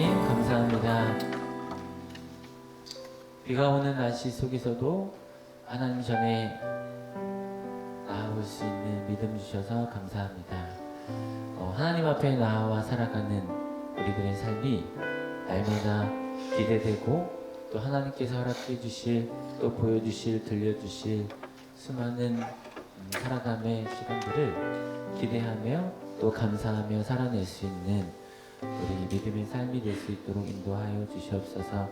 하나님 감사합니다. 비가 오는 날씨 속에서도 하나님 전에 나아올 수 있는 믿음 주셔서 감사합니다. 하나님 앞에 나와 살아가는 우리들의 삶이 날마다 기대되고 또 하나님께서 허락해 주실, 또 보여주실, 들려주실 수많은 살아감의 시간들을 기대하며 또 감사하며 살아낼 수 있는 우리 믿음의 삶이 될 수 있도록 인도하여 주시옵소서.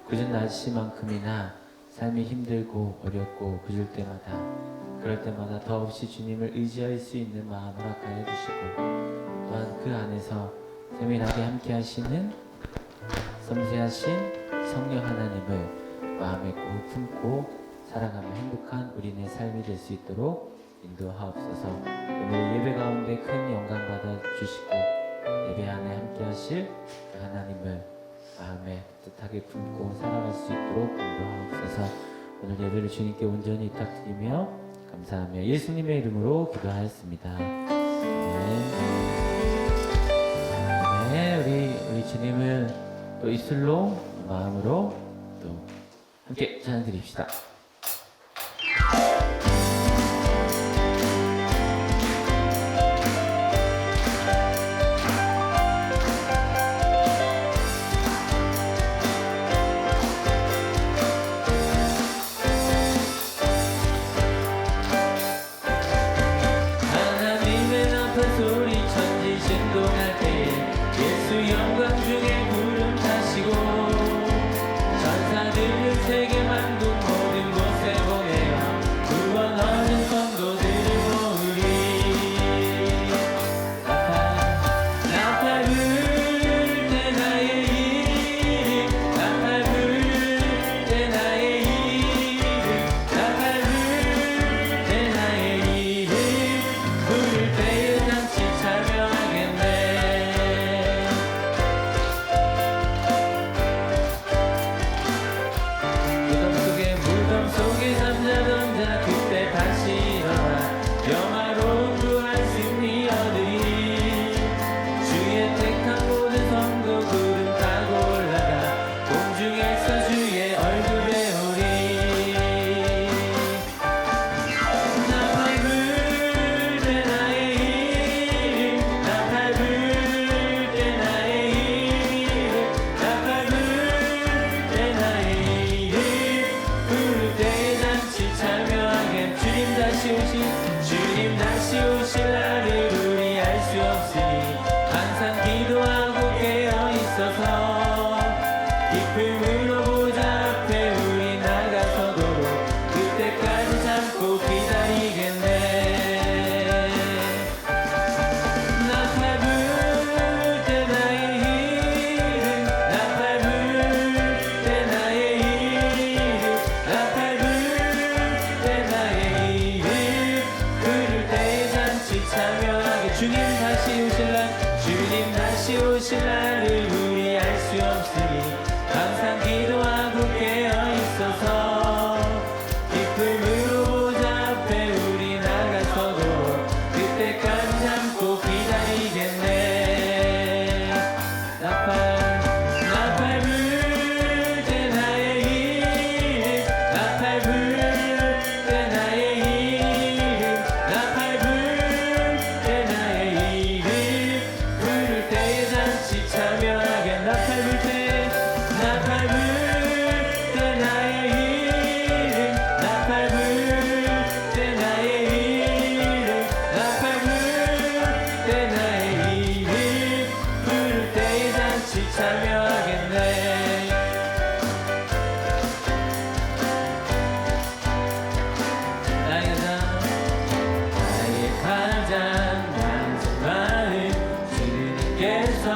그전 날씨만큼이나 삶이 힘들고 어렵고 그럴 때마다 더없이 주님을 의지할 수 있는 마음 허락하여 주시고, 또한 그 안에서 세밀하게 함께 하시는 섬세하신 성령 하나님을 마음에 꼭 품고 살아가며 행복한 우리네 삶이 될 수 있도록 인도하옵소서. 오늘 예배 가운데 큰 영광 받아 주시고 예배 안에 함께 하실 그 하나님을 마음에 뜻하게 품고 살아갈 수 있도록 인도하옵소서. 오늘 예배를 주님께 온전히 부탁드리며 감사하며 예수님의 이름으로 기도하였습니다. 네, 우리 주님을 또 입술로 마음으로 또 함께 찬양 드립시다. 주님 다시 오실 날을 우리 알 수 없으니 항상 기도하고 깨어 있어서 기쁨으로 보좌 앞에 우리 나가서도록 그때까지 참고 기다리겠네. 나팔 불 때 나의 이름, 나팔 불 때 나의 이름, 나팔 불 때 나의 이름, 부를 때 잔치 참여하게. 주님 다시 오실 날, 주님 다시 오실 날을 우리 알 수 없으니 항상 기도하고 깨어 있어서 기쁨으로 보좌 앞에 우리 나가서도 그때까지 참고 기다리겠네. 나팔 불 때 나의 이름, 나팔 불 때 나의 이름, 나팔 불 때 나의 이름, 부를 때 잔치 참여하게. 나팔 불 때, 나팔 불 때 나의 이름, 나팔 불 때 나의 이름, 나팔 불 때 나의 이름, 부를 때 잔치 참여하겠네. 나의 가장 간절한 마음 주님께서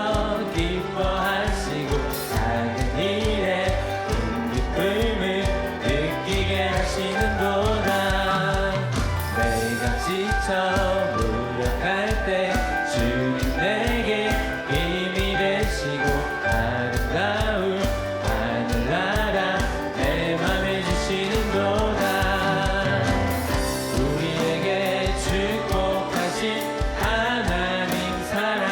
기뻐하시고 작은 일에 큰 기쁨을 느끼게 하시는도다. 내가 지쳐 무력할 때 주님 내게 힘이 되시고 아름다운 하늘나라 내 맘에 주시는도다. 우리에게 축복하신 하나님 사랑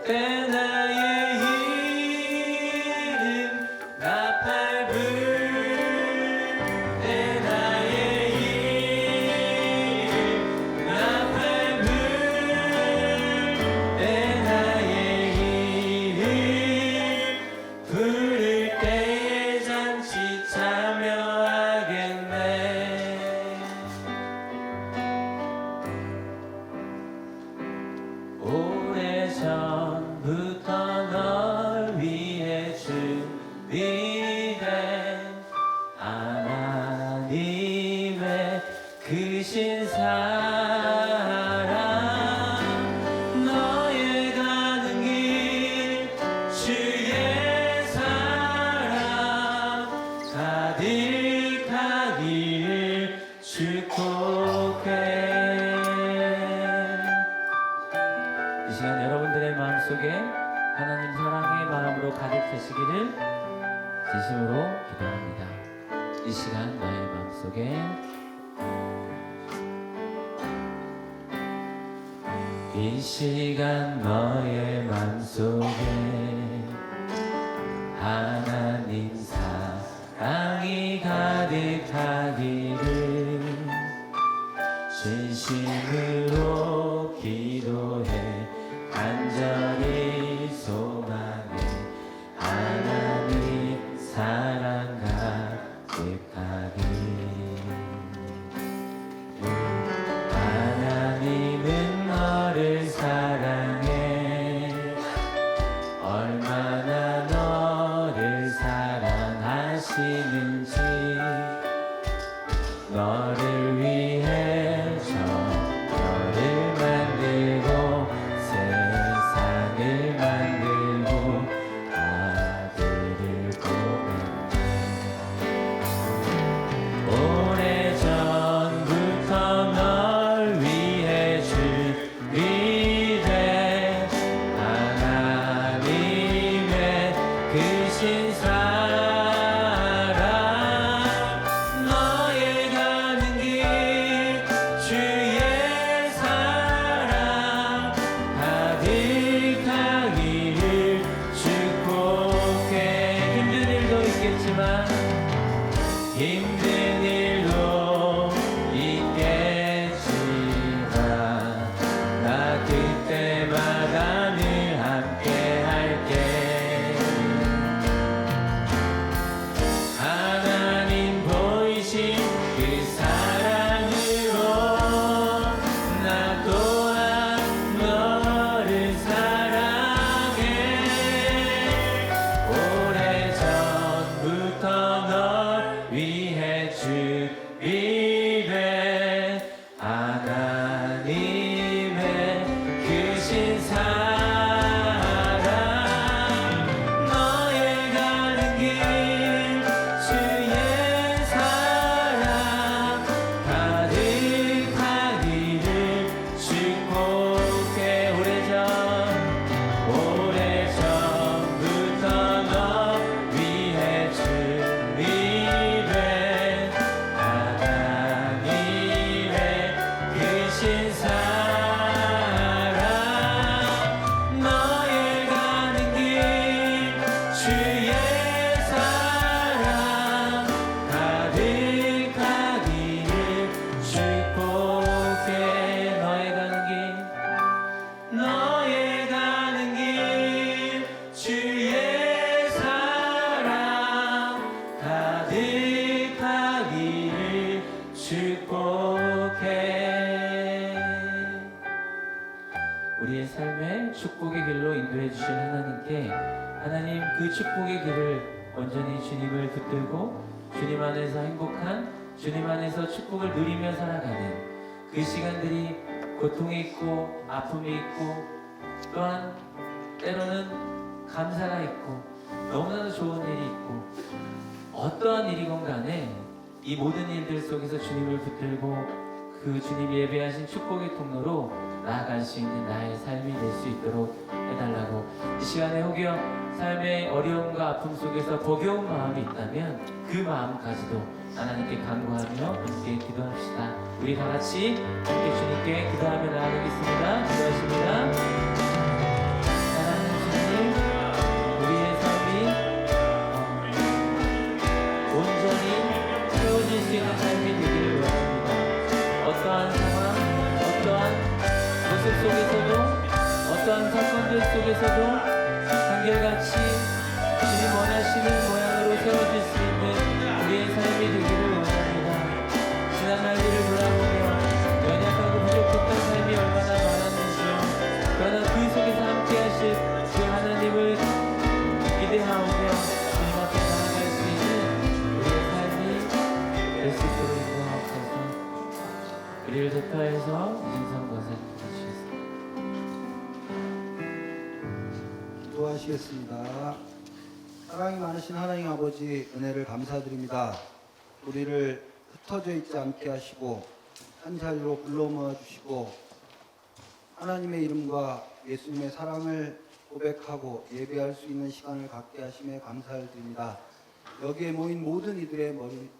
때 나의 이름 나팔불 때 나의 이름 나팔불 때 나의 이름 부를 때에 잠시 참여하겠네. 오래전부터 널 위해 준비된 하나님의 크신 사랑 너의 가는 길 주의 사랑 가득하기를 축복해. 이 시간 여러분들의 마음속에 하나님 사랑의 마음으로 가득 차시기를 진심으로 기도합니다. 이 시간 나의 마음속에 이 시간 너의 마음속에 하나님 사랑이 가득하기를 진심으로 기도해 간절히 소망해. 하나님 사랑 가득하길. 하나님은 너를 사랑해. 얼마나 너를 사랑하시는지 너를 위해서 너를 만들고 세상을 만들고 아들을 보냈네. 오래전부터 널 위해 준비된 하나님의 크신 사랑 너의 가는 길 주의 사랑 가득하기를 축복해. 힘든 일도 있겠지만 힘든 일도 있겠지만 나 그때마다 늘 함께 할게. 하나님 보이신 그 사랑으로 나 또한 너를 사랑해. 오래전부터 널 위해 준비된 하나님의 크신 사랑 너의 가는 길 주의 사랑 가득하기를 축복해. 오래전부터 널 위해 준비된 하나님의 크신 사랑 너의 가는 길 주의 사랑 가득하기를 축복해. 너의 가는 길 너의 가는 길 주의 사랑 가득하기를 축복해. 우리의 삶에 축복의 길로 인도해 주신 하나님께 하나님 그 축복의 길을 온전히 주님을 붙들고 주님 안에서 행복한 주님 안에서 축복을 누리며 살아가는 그 시간들이 고통이 있고 아픔이 있고 또한 때로는 감사가 있고 너무나도 좋은 일이 있고 어떠한 일이건 간에 이 모든 일들 속에서 주님을 붙들고 그 주님 예배하신 축복의 통로로 나아갈 수 있는 나의 삶이 될 수 있도록 해달라고. 이 시간에 혹여 삶의 어려움과 아픔 속에서 버거운 마음이 있다면 그 마음까지도 하나님께 간구하며 함께 기도합시다. 우리 다 같이 함께 주님께 기도하며 나아가겠습니다. 기도하십니다. 하늘 속에서도 한결같이 주님 원하시는 모양으로 세워질 수 있는 우리의 삶이 되기를 원합니다. 지난 날들을 돌아보며 연약하고 부족했던 삶이 얼마나 많았는지요. 그러나 그 속에서 함께 하실 그 하나님을 기대하오며 주님 앞에 나아갈 수 있는 우리의 삶이 될 수 있도록 인도하옵소서. 우리를 대표해서 인성 권사님 기도하시겠습니다. 사랑이 많으신 하나님 아버지 은혜를 감사드립니다. 우리를 흩어져 있지 않게 하시고 한 자리로 불러 모아 주시고 하나님의 이름과 예수님의 사랑을 고백하고 예배할 수 있는 시간을 갖게 하심에 감사를 드립니다. 여기에 모인 모든 이들의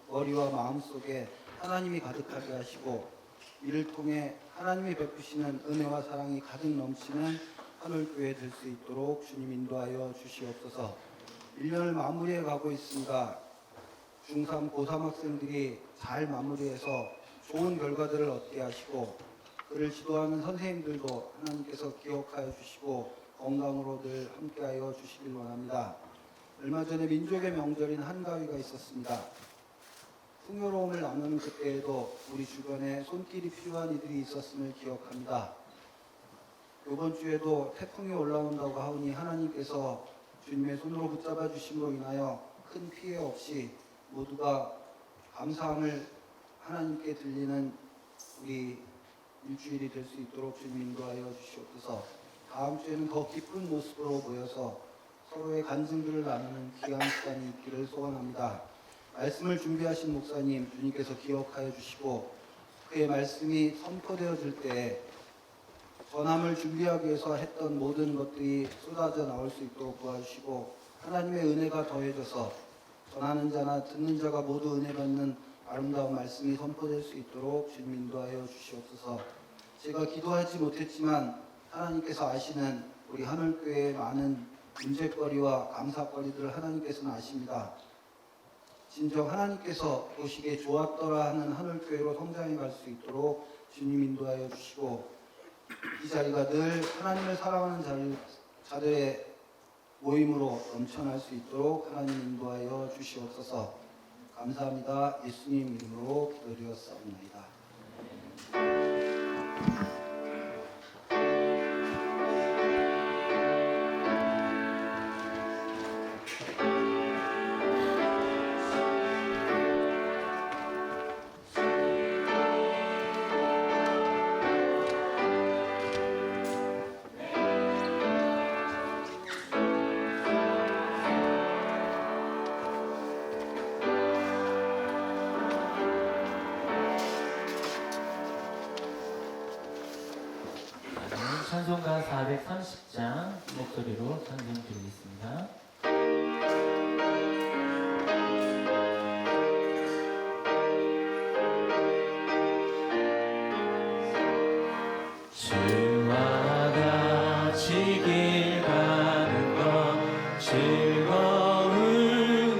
머리와 마음속에 하나님이 가득하게 하시고 이를 통해 하나님이 베푸시는 은혜와 사랑이 가득 넘치는 하늘교회 될 수 있도록 주님 인도하여 주시옵소서. 1년을 마무리해 가고 있습니다. 중3, 고3 학생들이 잘 마무리해서 좋은 결과들을 얻게 하시고 그를 지도하는 선생님들도 하나님께서 기억하여 주시고 건강으로 늘 함께하여 주시길 원합니다. 얼마 전에 민족의 명절인 한가위가 있었습니다. 풍요로움을 나누는 그때에도 우리 주변에 손길이 필요한 이들이 있었음을 기억합니다. 이번 주에도 태풍이 올라온다고 하오니 하나님께서 주님의 손으로 붙잡아 주심으로 인하여 큰 피해 없이 모두가 감사함을 하나님께 들리는 우리 일주일이 될 수 있도록 주님 인도하여 주시옵소서. 다음 주에는 더 기쁜 모습으로 모여서 서로의 간증들을 나누는 귀한 시간이 있기를 소원합니다. 말씀을 준비하신 목사님 주님께서 기억하여 주시고 그의 말씀이 선포되어질 때에 전함을 준비하기 위해서 했던 모든 것들이 쏟아져 나올 수 있도록 도와주시고 하나님의 은혜가 더해져서 전하는 자나 듣는 자가 모두 은혜 받는 아름다운 말씀이 선포될 수 있도록 주님 인도하여 주시옵소서. 제가 기도하지 못했지만 하나님께서 아시는 우리 하늘교회의 많은 문제거리와 감사거리들을 하나님께서는 아십니다. 진정 하나님께서 보시기에 좋았더라 하는 하늘교회로 성장해 갈 수 있도록 주님 인도하여 주시고 이 자리가 늘 하나님을 사랑하는 자들의 모임으로 넘쳐날 수 있도록 하나님 인도하여 주시옵소서. 감사합니다. 예수님 이름으로 기도드렸사옵나이다. 찬송가 430장 목소리로 찬송 드리겠습니다. 주와 같이 길 가는 것 즐거운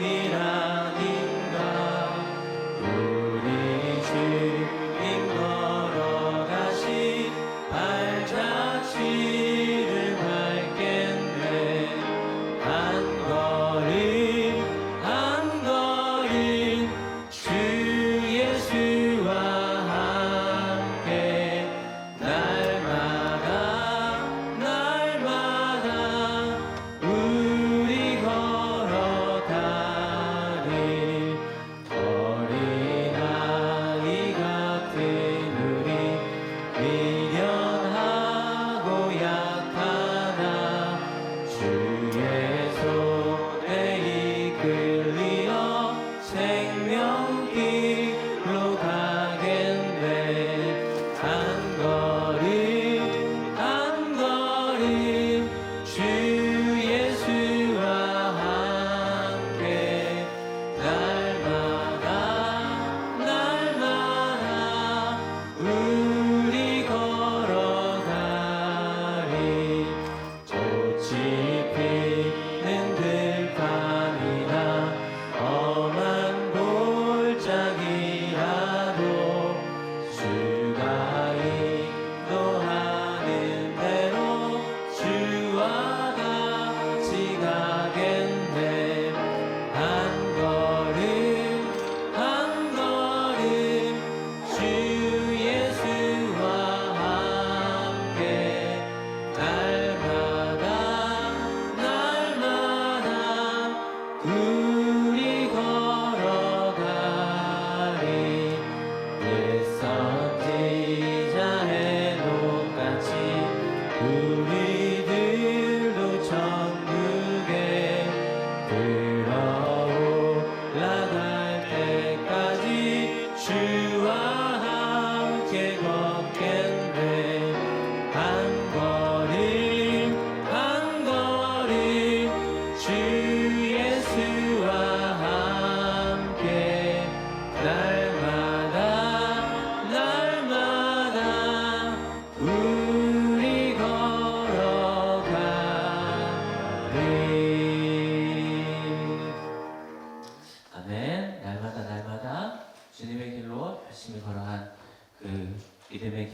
일 아닌가. 우리 주님 걸어가신 발자취를 밟겠네.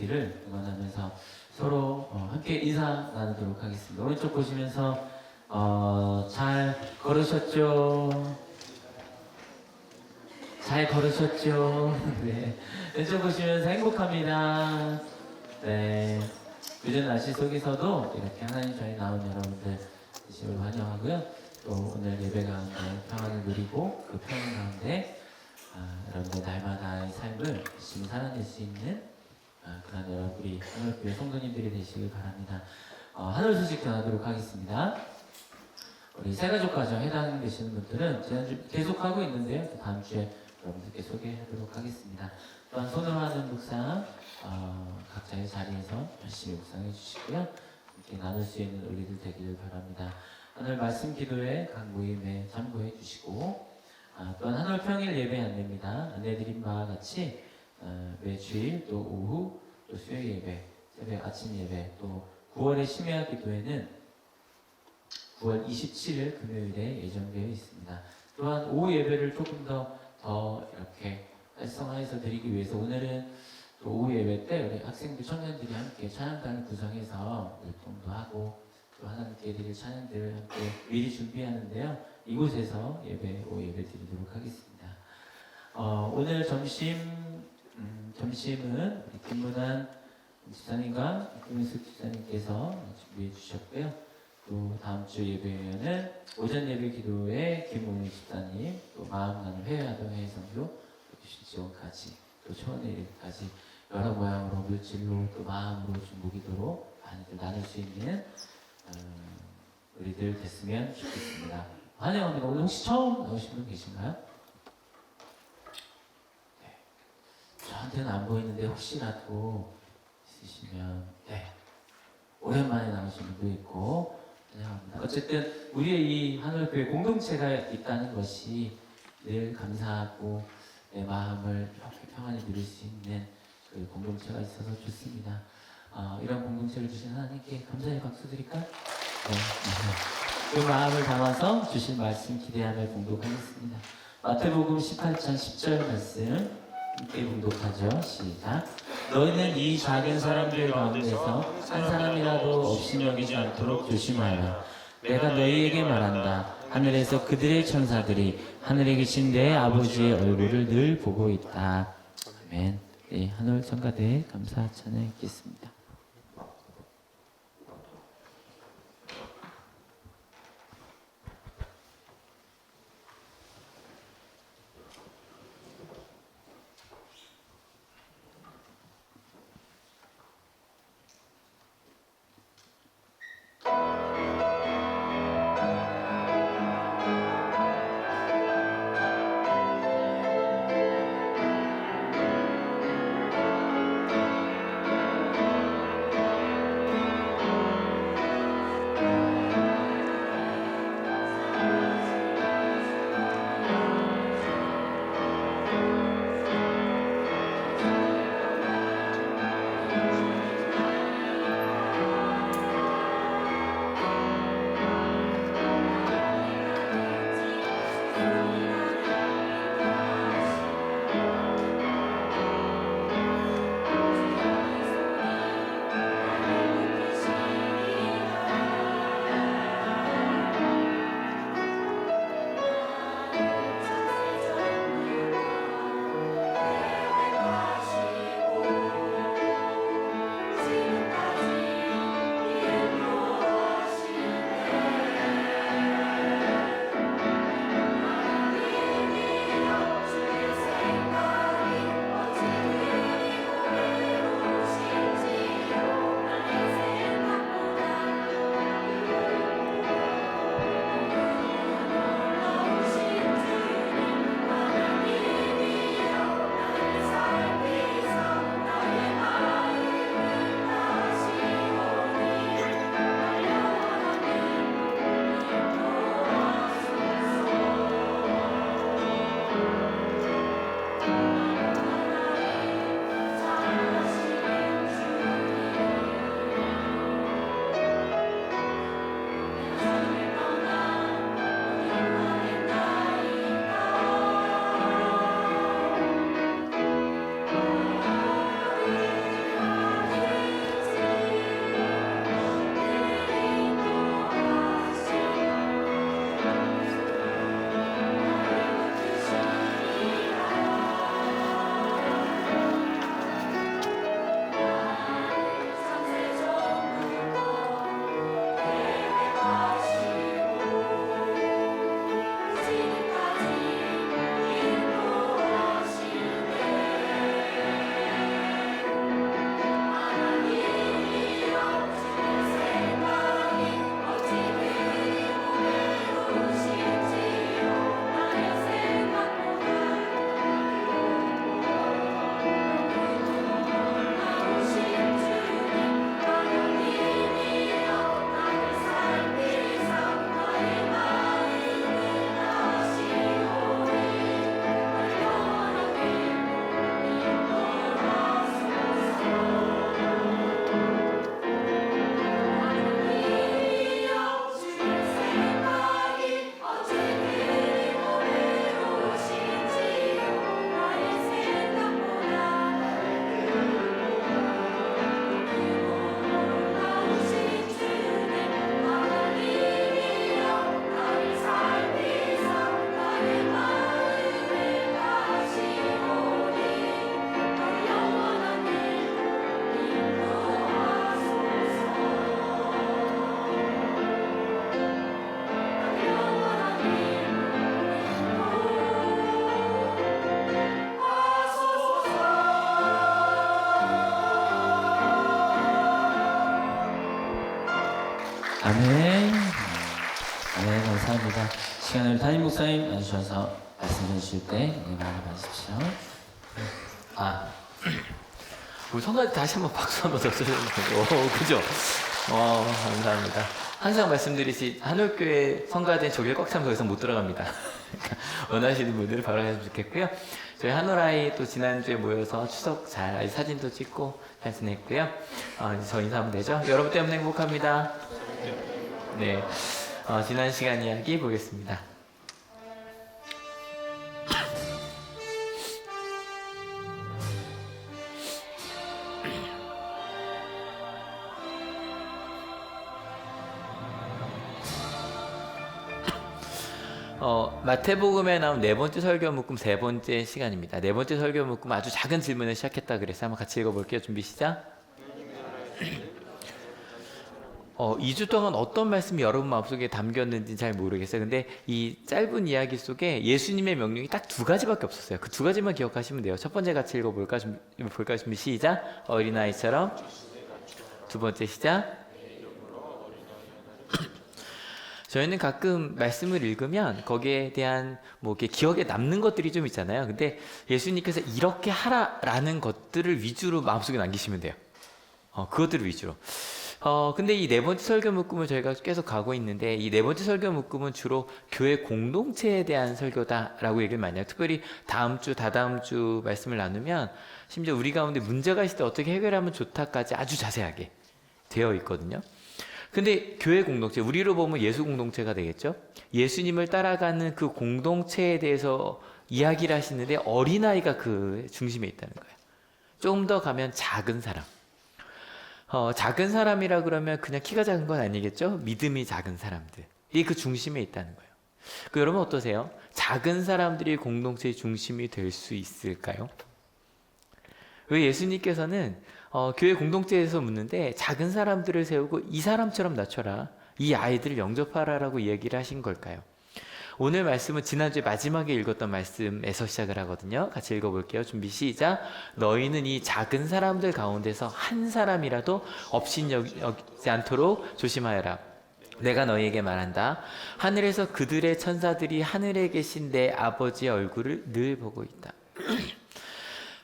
되기를 응원하면서 서로 함께 인사 나누도록 하겠습니다. 오른쪽 보시면서 잘 걸으셨죠? 잘 걸으셨죠? 네. 왼쪽 보시면서 행복합니다. 네. 요즘 날씨 속에서도 이렇게 하나님 전에 나온 여러분들 주심을 환영하고요. 또 오늘 예배 가운데 평안을 누리고 그 평안 가운데 여러분들 날마다의 삶을 열심히 살아낼 수 있는 그런 여러분 우리 하늘교회 성도님들이 되시길 바랍니다. 하늘 소식 전하도록 하겠습니다. 우리 새가족 가정 해당되시는 분들은 지난주 계속하고 있는데요. 다음 주에 여러분들께 소개하도록 하겠습니다. 또한 손으로 하는 묵상 각자의 자리에서 열심히 묵상해 주시고요. 이렇게 나눌 수 있는 우리들 되기를 바랍니다. 오늘 말씀 기도회 각 모임에 참고해 주시고 또한 한월 평일 예배 안내입니다. 안내드린 바와 같이 매주일 또 오후 또 수요일 예배, 새벽 아침 예배 또 9월의 심야 기도회는 9월 27일 금요일에 예정되어 있습니다. 또한 오후 예배를 조금 더 이렇게 활성화해서 드리기 위해서 오늘은 또 오후 예배 때 우리 학생들, 청년들이 함께 찬양단을 구성해서 활동도 하고 또 하나님께 드릴 찬양들을 함께 미리 준비하는데요. 이곳에서 오후 예배 드리도록 하겠습니다. 오늘 점심은 우리 김문환 집사님과 김민숙 집사님께서 준비해 주셨고요. 또 다음 주 예배는 오전 예배 기도에 김문희 집사님, 또 마음 나눔 회화동회 선교, 주신 지원까지, 또 초원의 일까지 여러 모양으로 물질로 또 마음으로 중보기도로 많이들 나눌 수 있는 우리들 됐으면 좋겠습니다. 환영합니다. 오늘 혹시 처음 오신 분 계신가요? 네. 저한테는 안 보이는데 혹시라도 있으시면 오랜만에 나오신 분도 있고 환영합니다. 어쨌든 우리의 이 하늘교회 공동체가 있다는 것이 늘 감사하고 내 마음을 이렇게 평안히 누릴 수 있는 그 공동체가 있어서 좋습니다. 이런 공동체를 주신 하나님께 감사의 박수 드릴까요? 네. 그 마음을 담아서 주신 말씀 기대하며 봉독하겠습니다. 마태복음 18장 10절 말씀 함께 봉독하죠. 시작. 너희는 이 작은 사람들 가운데서 한 사람이라도 없이 여기지 않도록 조심하라. 내가 너희에게 말한다. 하늘에서 그들의 천사들이 하늘에 계신 내 아버지의 얼굴을 늘 보고 있다. 아멘. 네, 한올 성가대 감사 찬양했겠습니다. 아멘. 네, 감사합니다. 시간을 담임 목사님 와주셔서 말씀 해주실 때 마음 받으십시오. 우리 성가대 다시 한번 박수 한번 더 쳐주세요. 그죠? 감사합니다. 항상 말씀드리지 한올교회 성가대 저길 꽉 차면 더 이상 못 들어갑니다. 원하시는 분들은 바로 하시면 좋겠고요. 저희 한올아이 또 지난주에 모여서 추석 잘 사진도 찍고 잘 지냈고요. 이제 저 인사하면 되죠? 여러분 때문에 행복합니다. 네, 지난 시간 이야기 보겠습니다. 마태복음에 나온 네 번째 설교 묶음 세 번째 시간입니다. 네 번째 설교 묶음 아주 작은 질문을 시작했다 그래서 한번 같이 읽어볼게요. 준비 시작. 2주 동안 어떤 말씀이 여러분 마음속에 담겼는지 잘 모르겠어요. 근데 이 짧은 이야기 속에 예수님의 명령이 딱 두 가지밖에 없었어요. 그 두 가지만 기억하시면 돼요. 첫 번째 같이 읽어볼까? 준비 시작. 어린아이처럼. 두 번째 시작. 저희는 가끔 말씀을 읽으면 거기에 대한 뭐 이렇게 기억에 남는 것들이 좀 있잖아요. 근데 예수님께서 이렇게 하라라는 것들을 위주로 마음속에 남기시면 돼요. 그것들을 위주로. 근데 이 네 번째 설교 묶음을 저희가 계속 가고 있는데 이 네 번째 설교 묶음은 주로 교회 공동체에 대한 설교다라고 얘기를 많이 해요. 특별히 다음 주, 다다음 주 말씀을 나누면 심지어 우리 가운데 문제가 있을 때 어떻게 해결하면 좋다까지 아주 자세하게 되어 있거든요. 근데 교회 공동체, 우리로 보면 예수 공동체가 되겠죠? 예수님을 따라가는 그 공동체에 대해서 이야기를 하시는데 어린아이가 그 중심에 있다는 거예요. 조금 더 가면 작은 사람. 작은 사람이라 그러면 그냥 키가 작은 건 아니겠죠? 믿음이 작은 사람들. 이게 그 중심에 있다는 거예요. 여러분 어떠세요? 작은 사람들이 공동체의 중심이 될 수 있을까요? 왜 예수님께서는 교회 공동체에서 묻는데 작은 사람들을 세우고 이 사람처럼 낮춰라. 이 아이들을 영접하라라고 얘기를 하신 걸까요? 오늘 말씀은 지난주에 마지막에 읽었던 말씀에서 시작을 하거든요. 같이 읽어볼게요. 준비 시작. 너희는 이 작은 사람들 가운데서 한 사람이라도 업신여기지 않도록 조심하여라. 내가 너희에게 말한다. 하늘에서 그들의 천사들이 하늘에 계신 내 아버지의 얼굴을 늘 보고 있다.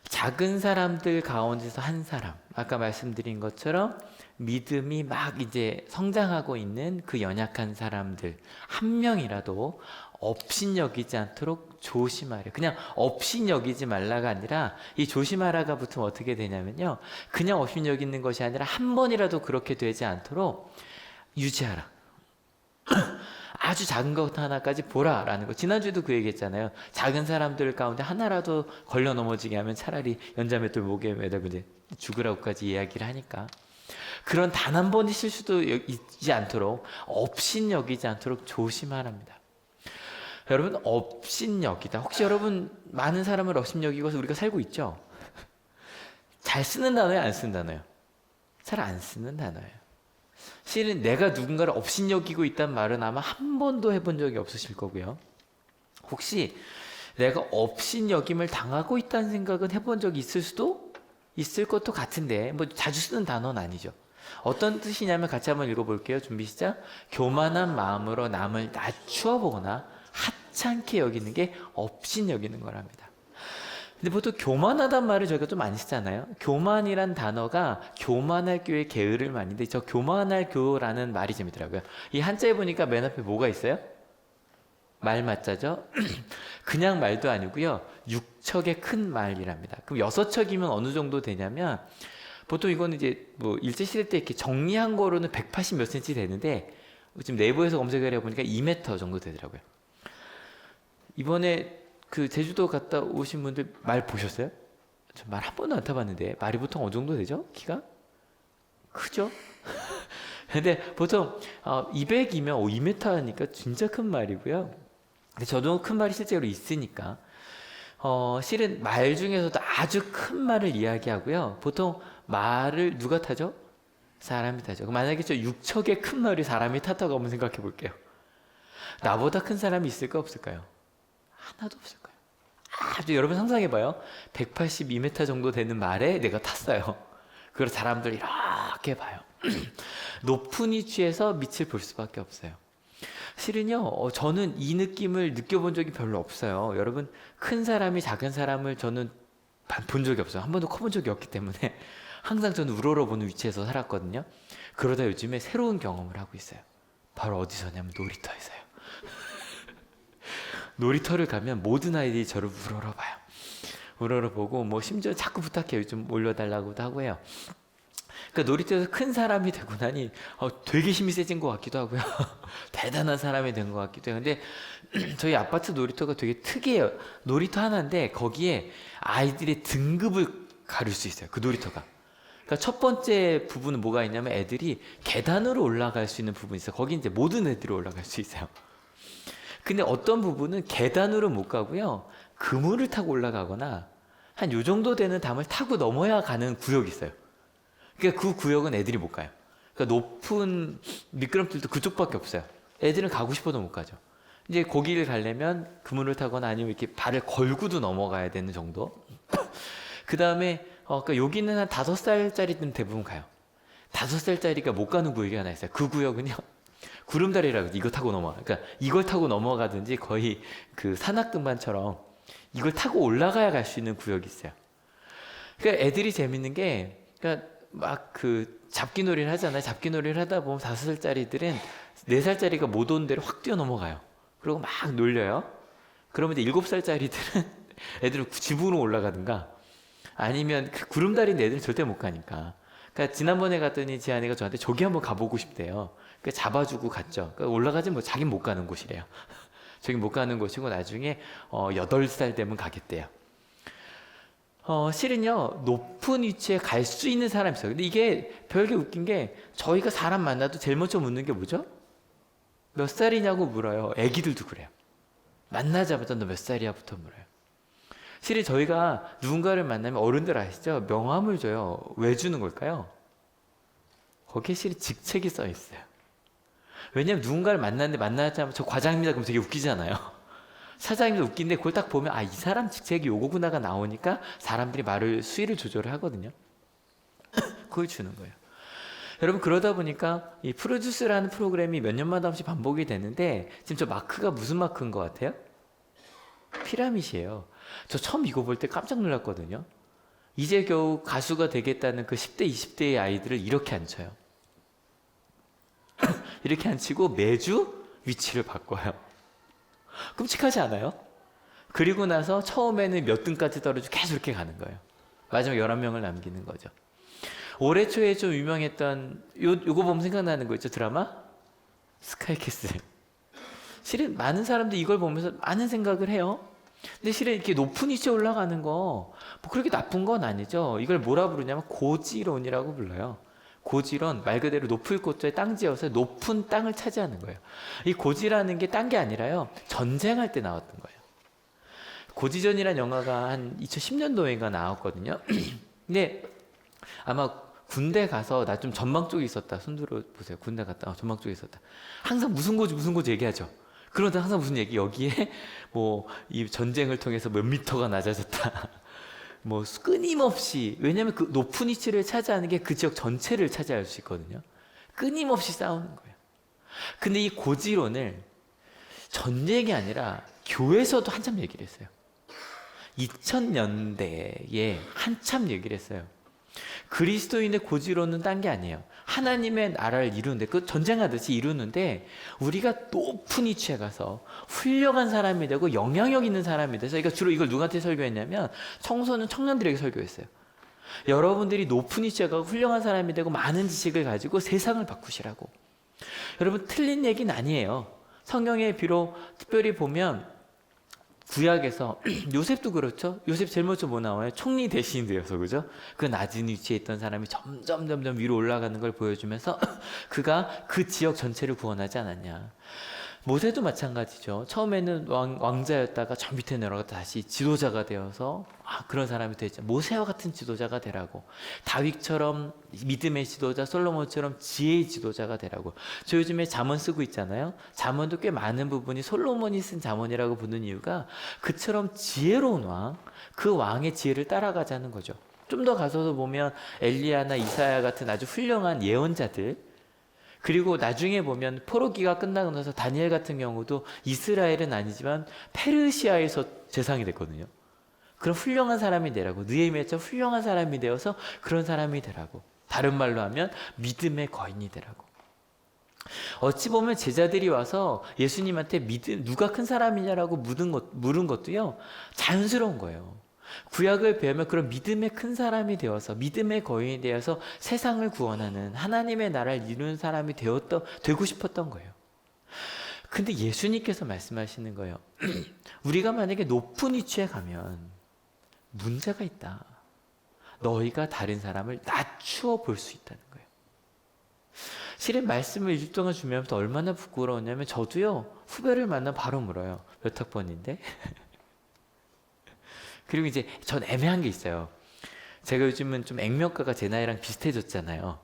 작은 사람들 가운데서 한 사람, 아까 말씀드린 것처럼 믿음이 막 이제 성장하고 있는 그 연약한 사람들 한 명이라도 업신여기지 않도록 조심하려. 그냥 업신여기지 말라가 아니라 이 조심하라가 붙으면 어떻게 되냐면요, 그냥 업신여기는 것이 아니라 한 번이라도 그렇게 되지 않도록 유지하라. 아주 작은 것 하나까지 보라라는 거. 지난주에도 그 얘기했잖아요. 작은 사람들 가운데 하나라도 걸려 넘어지게 하면 차라리 연자맷돌 목에 매달고 이제 죽으라고까지 이야기를 하니까, 그런 단 한 번의 실수도 있지 않도록 업신여기지 않도록 조심하랍니다. 여러분, 업신여기다. 혹시 여러분 많은 사람을 업신여기고서 우리가 살고 있죠? 잘 쓰는 단어예요, 안 쓰는 단어예요? 잘 안 쓰는 단어예요. 실은 내가 누군가를 업신여기고 있다는 말은 아마 한 번도 해본 적이 없으실 거고요. 혹시 내가 업신여김을 당하고 있다는 생각은 해본 적이 있을 수도 있을 것도 같은데, 뭐 자주 쓰는 단어는 아니죠. 어떤 뜻이냐면 같이 한번 읽어볼게요. 준비 시작. 교만한 마음으로 남을 낮추어 보거나 하찮게 여기는 게 업신여기는 거랍니다. 근데 보통 교만하단 말을 저희가 좀 많이 쓰잖아요. 교만이란 단어가 교만할 교의 게으를 말인데, 저 교만할 교라는 말이 재밌더라고요. 이 한자에 보니까 맨 앞에 뭐가 있어요? 말 맞자죠? 그냥 말도 아니고요, 6척의 큰 말이랍니다. 그럼 6척이면 어느 정도 되냐면, 보통 이거는 이제 뭐 일제시대 때 이렇게 정리한 거로는 180 몇 cm 되는데, 지금 네이버에서 검색을 해보니까 2m 정도 되더라고요. 이번에 그 제주도 갔다 오신 분들 말 보셨어요? 저 말 한 번도 안 타봤는데 말이 보통 어느 정도 되죠? 키가? 크죠? 근데 보통 200이면 2m 하니까 진짜 큰 말이고요. 근데 저도 큰 말이 실제로 있으니까 실은 말 중에서도 아주 큰 말을 이야기하고요. 보통 말을 누가 타죠? 사람이 타죠. 만약에 저 6척의 큰 말이 사람이 탔다고 한번 생각해 볼게요. 나보다 큰 사람이 있을까 없을까요? 하나도 없을 거예요. 아주 여러분 상상해봐요. 182m 정도 되는 말에 내가 탔어요. 그걸 사람들이 이렇게 봐요. 높은 위치에서 밑을 볼 수밖에 없어요. 실은요, 저는 이 느낌을 느껴본 적이 별로 없어요. 여러분, 큰 사람이 작은 사람을 저는 본 적이 없어요. 한 번도 커본 적이 없기 때문에 항상 저는 우러러보는 위치에서 살았거든요. 그러다 요즘에 새로운 경험을 하고 있어요. 바로 어디서냐면 놀이터에서요. 놀이터를 가면 모든 아이들이 저를 우러러봐요. 우러러보고 뭐 심지어 자꾸 부탁해요. 좀 올려달라고도 하고 해요. 그러니까 놀이터에서 큰 사람이 되고 나니 되게 힘이 세진 것 같기도 하고요. 대단한 사람이 된 것 같기도 해요. 근데 저희 아파트 놀이터가 되게 특이해요. 놀이터 하나인데 거기에 아이들의 등급을 가릴 수 있어요. 그 놀이터가. 그러니까 첫 번째 부분은 뭐가 있냐면 애들이 계단으로 올라갈 수 있는 부분이 있어요. 거기 이제 모든 애들이 올라갈 수 있어요. 근데 어떤 부분은 계단으로 못 가고요. 그물을 타고 올라가거나 한 요 정도 되는 담을 타고 넘어야 가는 구역이 있어요. 그러니까 그 구역은 애들이 못 가요. 그러니까 높은 미끄럼틀도 그쪽밖에 없어요. 애들은 가고 싶어도 못 가죠. 이제 거기를 가려면 그물을 타거나 아니면 이렇게 발을 걸고도 넘어가야 되는 정도. 그 다음에 그러니까 여기는 한 5살짜리들은 대부분 가요. 5살짜리가 못 가는 구역이 하나 있어요. 그 구역은요. 구름다리라고 이거 타고 넘어가. 그러니까 이걸 타고 넘어가든지 거의 그 산악등반처럼 이걸 타고 올라가야 갈 수 있는 구역이 있어요. 그러니까 애들이 재밌는 게, 그러니까 막 그 잡기놀이를 하잖아요. 잡기놀이를 하다 보면 5살짜리들은 4살짜리가 못 오는 데를 확 뛰어 넘어가요. 그리고 막 놀려요. 그러면 이제 7살짜리들은 애들은 집으로 올라가든가 아니면 그 구름다리인데 애들은 절대 못 가니까. 그러니까 지난번에 갔더니 제 아내가 저한테 저기 한번 가보고 싶대요. 그러니까 잡아주고 갔죠. 그러니까 올라가지 뭐 자긴 못 가는 곳이래요. 저기 못 가는 곳이고 나중에 8살 되면 가겠대요. 실은요, 높은 위치에 갈 수 있는 사람이 있어요. 근데 이게 별게 웃긴 게 저희가 사람 만나도 제일 먼저 묻는 게 뭐죠? 몇 살이냐고 물어요. 애기들도 그래요. 만나자마자 너 몇 살이야?부터 물어요. 실은 저희가 누군가를 만나면 어른들 아시죠? 명함을 줘요. 왜 주는 걸까요? 거기에 실은 직책이 써 있어요. 왜냐면 누군가를 만났는데 만나자마자 저 과장입니다. 그럼 되게 웃기잖아요. 사장님도 웃긴데 그걸 딱 보면 이 사람 직책이 요거구나가 나오니까 사람들이 말을 수위를 조절을 하거든요. 그걸 주는 거예요. 여러분, 그러다 보니까 이 프로듀스라는 프로그램이 몇 년마다 한 번씩 반복이 되는데 지금 저 마크가 무슨 마크인 것 같아요? 피라밋이에요. 저 처음 이거 볼 때 깜짝 놀랐거든요. 이제 겨우 가수가 되겠다는 그 10대, 20대의 아이들을 이렇게 앉혀요. 이렇게 앉히고 매주 위치를 바꿔요. 끔찍하지 않아요? 그리고 나서 처음에는 몇 등까지 떨어지고 계속 이렇게 가는 거예요. 마지막 11명을 남기는 거죠. 올해 초에 좀 유명했던 요거 보면 생각나는 거 있죠? 드라마? 스카이캐슬. 실은 많은 사람들이 이걸 보면서 많은 생각을 해요. 근데 실은 이렇게 높은 위치에 올라가는 거 뭐 그렇게 나쁜 건 아니죠. 이걸 뭐라 부르냐면 고지론이라고 불러요. 고지론, 말 그대로 높을 곳에 땅 지어서 높은 땅을 차지하는 거예요. 이 고지라는 게 딴 게 아니라요, 전쟁할 때 나왔던 거예요. 고지전이라는 영화가 한 2010년도인가 나왔거든요. 근데 아마 군대 가서 나 좀 전망 쪽에 있었다. 손들어 보세요. 군대 갔다 전망 쪽에 있었다. 항상 무슨 고지 얘기하죠. 그런데 항상 무슨 얘기, 여기에 뭐 이 전쟁을 통해서 몇 미터가 낮아졌다. 뭐 끊임없이, 왜냐면 그 높은 위치를 차지하는 게 그 지역 전체를 차지할 수 있거든요. 끊임없이 싸우는 거예요. 근데 이 고지론을 전쟁이 아니라 교회에서도 한참 얘기를 했어요. 2000년대에 한참 얘기를 했어요. 그리스도인의 고지론은 딴 게 아니에요. 하나님의 나라를 이루는데, 그 전쟁하듯이 이루는데 우리가 높은 위치에 가서 훌륭한 사람이 되고 영향력 있는 사람이 돼서, 그러니까 주로 이걸 누구한테 설교했냐면 청소년 청년들에게 설교했어요. 여러분들이 높은 위치에 가고 훌륭한 사람이 되고 많은 지식을 가지고 세상을 바꾸시라고. 여러분, 틀린 얘기는 아니에요. 성경에 비록 특별히 보면 구약에서 요셉도 그렇죠. 요셉 제일 먼저 뭐 나와요? 총리 대신이 되어서, 그죠? 그 낮은 위치에 있던 사람이 점점 위로 올라가는 걸 보여주면서 그가 그 지역 전체를 구원하지 않았냐. 모세도 마찬가지죠. 처음에는 왕자였다가 저 밑에 내려가 다시 지도자가 되어서 그런 사람이 됐죠. 모세와 같은 지도자가 되라고. 다윗처럼 믿음의 지도자, 솔로몬처럼 지혜의 지도자가 되라고. 저 요즘에 잠언 쓰고 있잖아요. 잠언도 꽤 많은 부분이 솔로몬이 쓴 잠언이라고 부르는 이유가 그처럼 지혜로운 왕, 그 왕의 지혜를 따라가자는 거죠. 좀 더 가서도 보면 엘리야나 이사야 같은 아주 훌륭한 예언자들, 그리고 나중에 보면 포로기가 끝나고 나서 다니엘 같은 경우도 이스라엘은 아니지만 페르시아에서 재상이 됐거든요. 그런 훌륭한 사람이 되라고, 느헤미야처럼 훌륭한 사람이 되어서 그런 사람이 되라고. 다른 말로 하면 믿음의 거인이 되라고. 어찌 보면 제자들이 와서 예수님한테 누가 큰 사람이냐라고 물은 것도요, 자연스러운 거예요. 구약을 배우면 그런 믿음의 큰 사람이 되어서, 믿음의 거인이 되어서 세상을 구원하는 하나님의 나라를 이루는 사람이 되고 싶었던 거예요. 근데 예수님께서 말씀하시는 거예요. 우리가 만약에 높은 위치에 가면 문제가 있다. 너희가 다른 사람을 낮추어 볼 수 있다는 거예요. 실은 말씀을 1주 동안 준비하면서 얼마나 부끄러웠냐면, 저도요, 후배를 만나면 바로 물어요. 몇 학번인데? 그리고 이제 전 애매한 게 있어요. 제가 요즘은 좀 액면가가 제 나이랑 비슷해졌잖아요.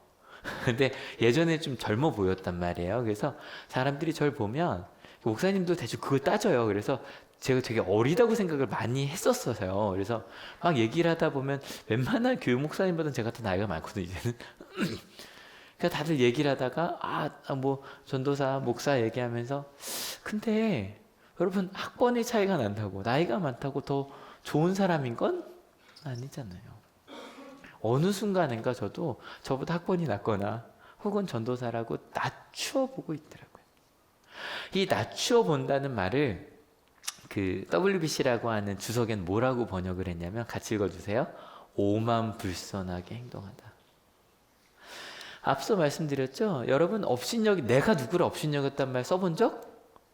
근데 예전에 좀 젊어 보였단 말이에요. 그래서 사람들이 저를 보면, 목사님도 대충 그걸 따져요. 그래서 제가 되게 어리다고 생각을 많이 했었어요. 그래서 막 얘기를 하다 보면 웬만한 교육 목사님보다는 제가 더 나이가 많거든요, 이제는. 그러니까 다들 얘기를 하다가 뭐 전도사, 목사 얘기하면서, 근데 여러분 학번의 차이가 난다고 나이가 많다고 더 좋은 사람인 건 아니잖아요. 어느 순간인가 저도 저보다 학번이 낮거나 혹은 전도사라고 낮추어 보고 있더라고요. 이 낮추어 본다는 말을 그 WBC라고 하는 주석엔 뭐라고 번역을 했냐면, 같이 읽어주세요. 오만불선하게 행동하다. 앞서 말씀드렸죠? 여러분, 내가 누구를 업신여겼단 말 써본 적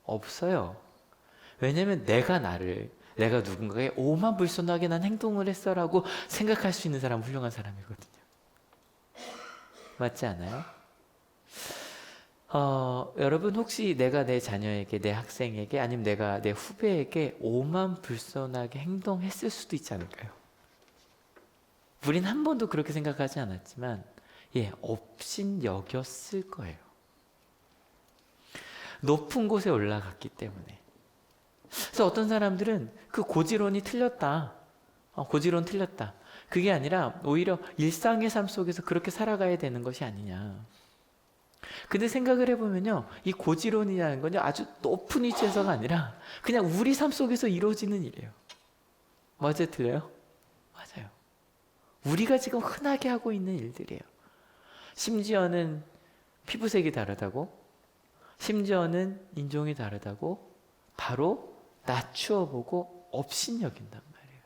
없어요. 왜냐면 내가 누군가에게 오만불선하게 난 행동을 했어라고 생각할 수 있는 사람 훌륭한 사람이거든요. 맞지 않아요? 여러분, 혹시 내가 내 자녀에게, 내 학생에게, 아니면 내가 내 후배에게 오만불선하게 행동했을 수도 있지 않을까요? 우린 한 번도 그렇게 생각하지 않았지만 업신여겼을 거예요. 높은 곳에 올라갔기 때문에. 그래서 어떤 사람들은 그 고지론이 틀렸다. 고지론 틀렸다. 그게 아니라 오히려 일상의 삶 속에서 그렇게 살아가야 되는 것이 아니냐. 근데 생각을 해보면요, 이 고지론이라는 건요, 아주 높은 위치에서가 아니라 그냥 우리 삶 속에서 이루어지는 일이에요. 맞아요, 틀려요? 맞아요. 우리가 지금 흔하게 하고 있는 일들이에요. 심지어는 피부색이 다르다고, 심지어는 인종이 다르다고 바로 낮추어 보고 업신여긴단 말이에요.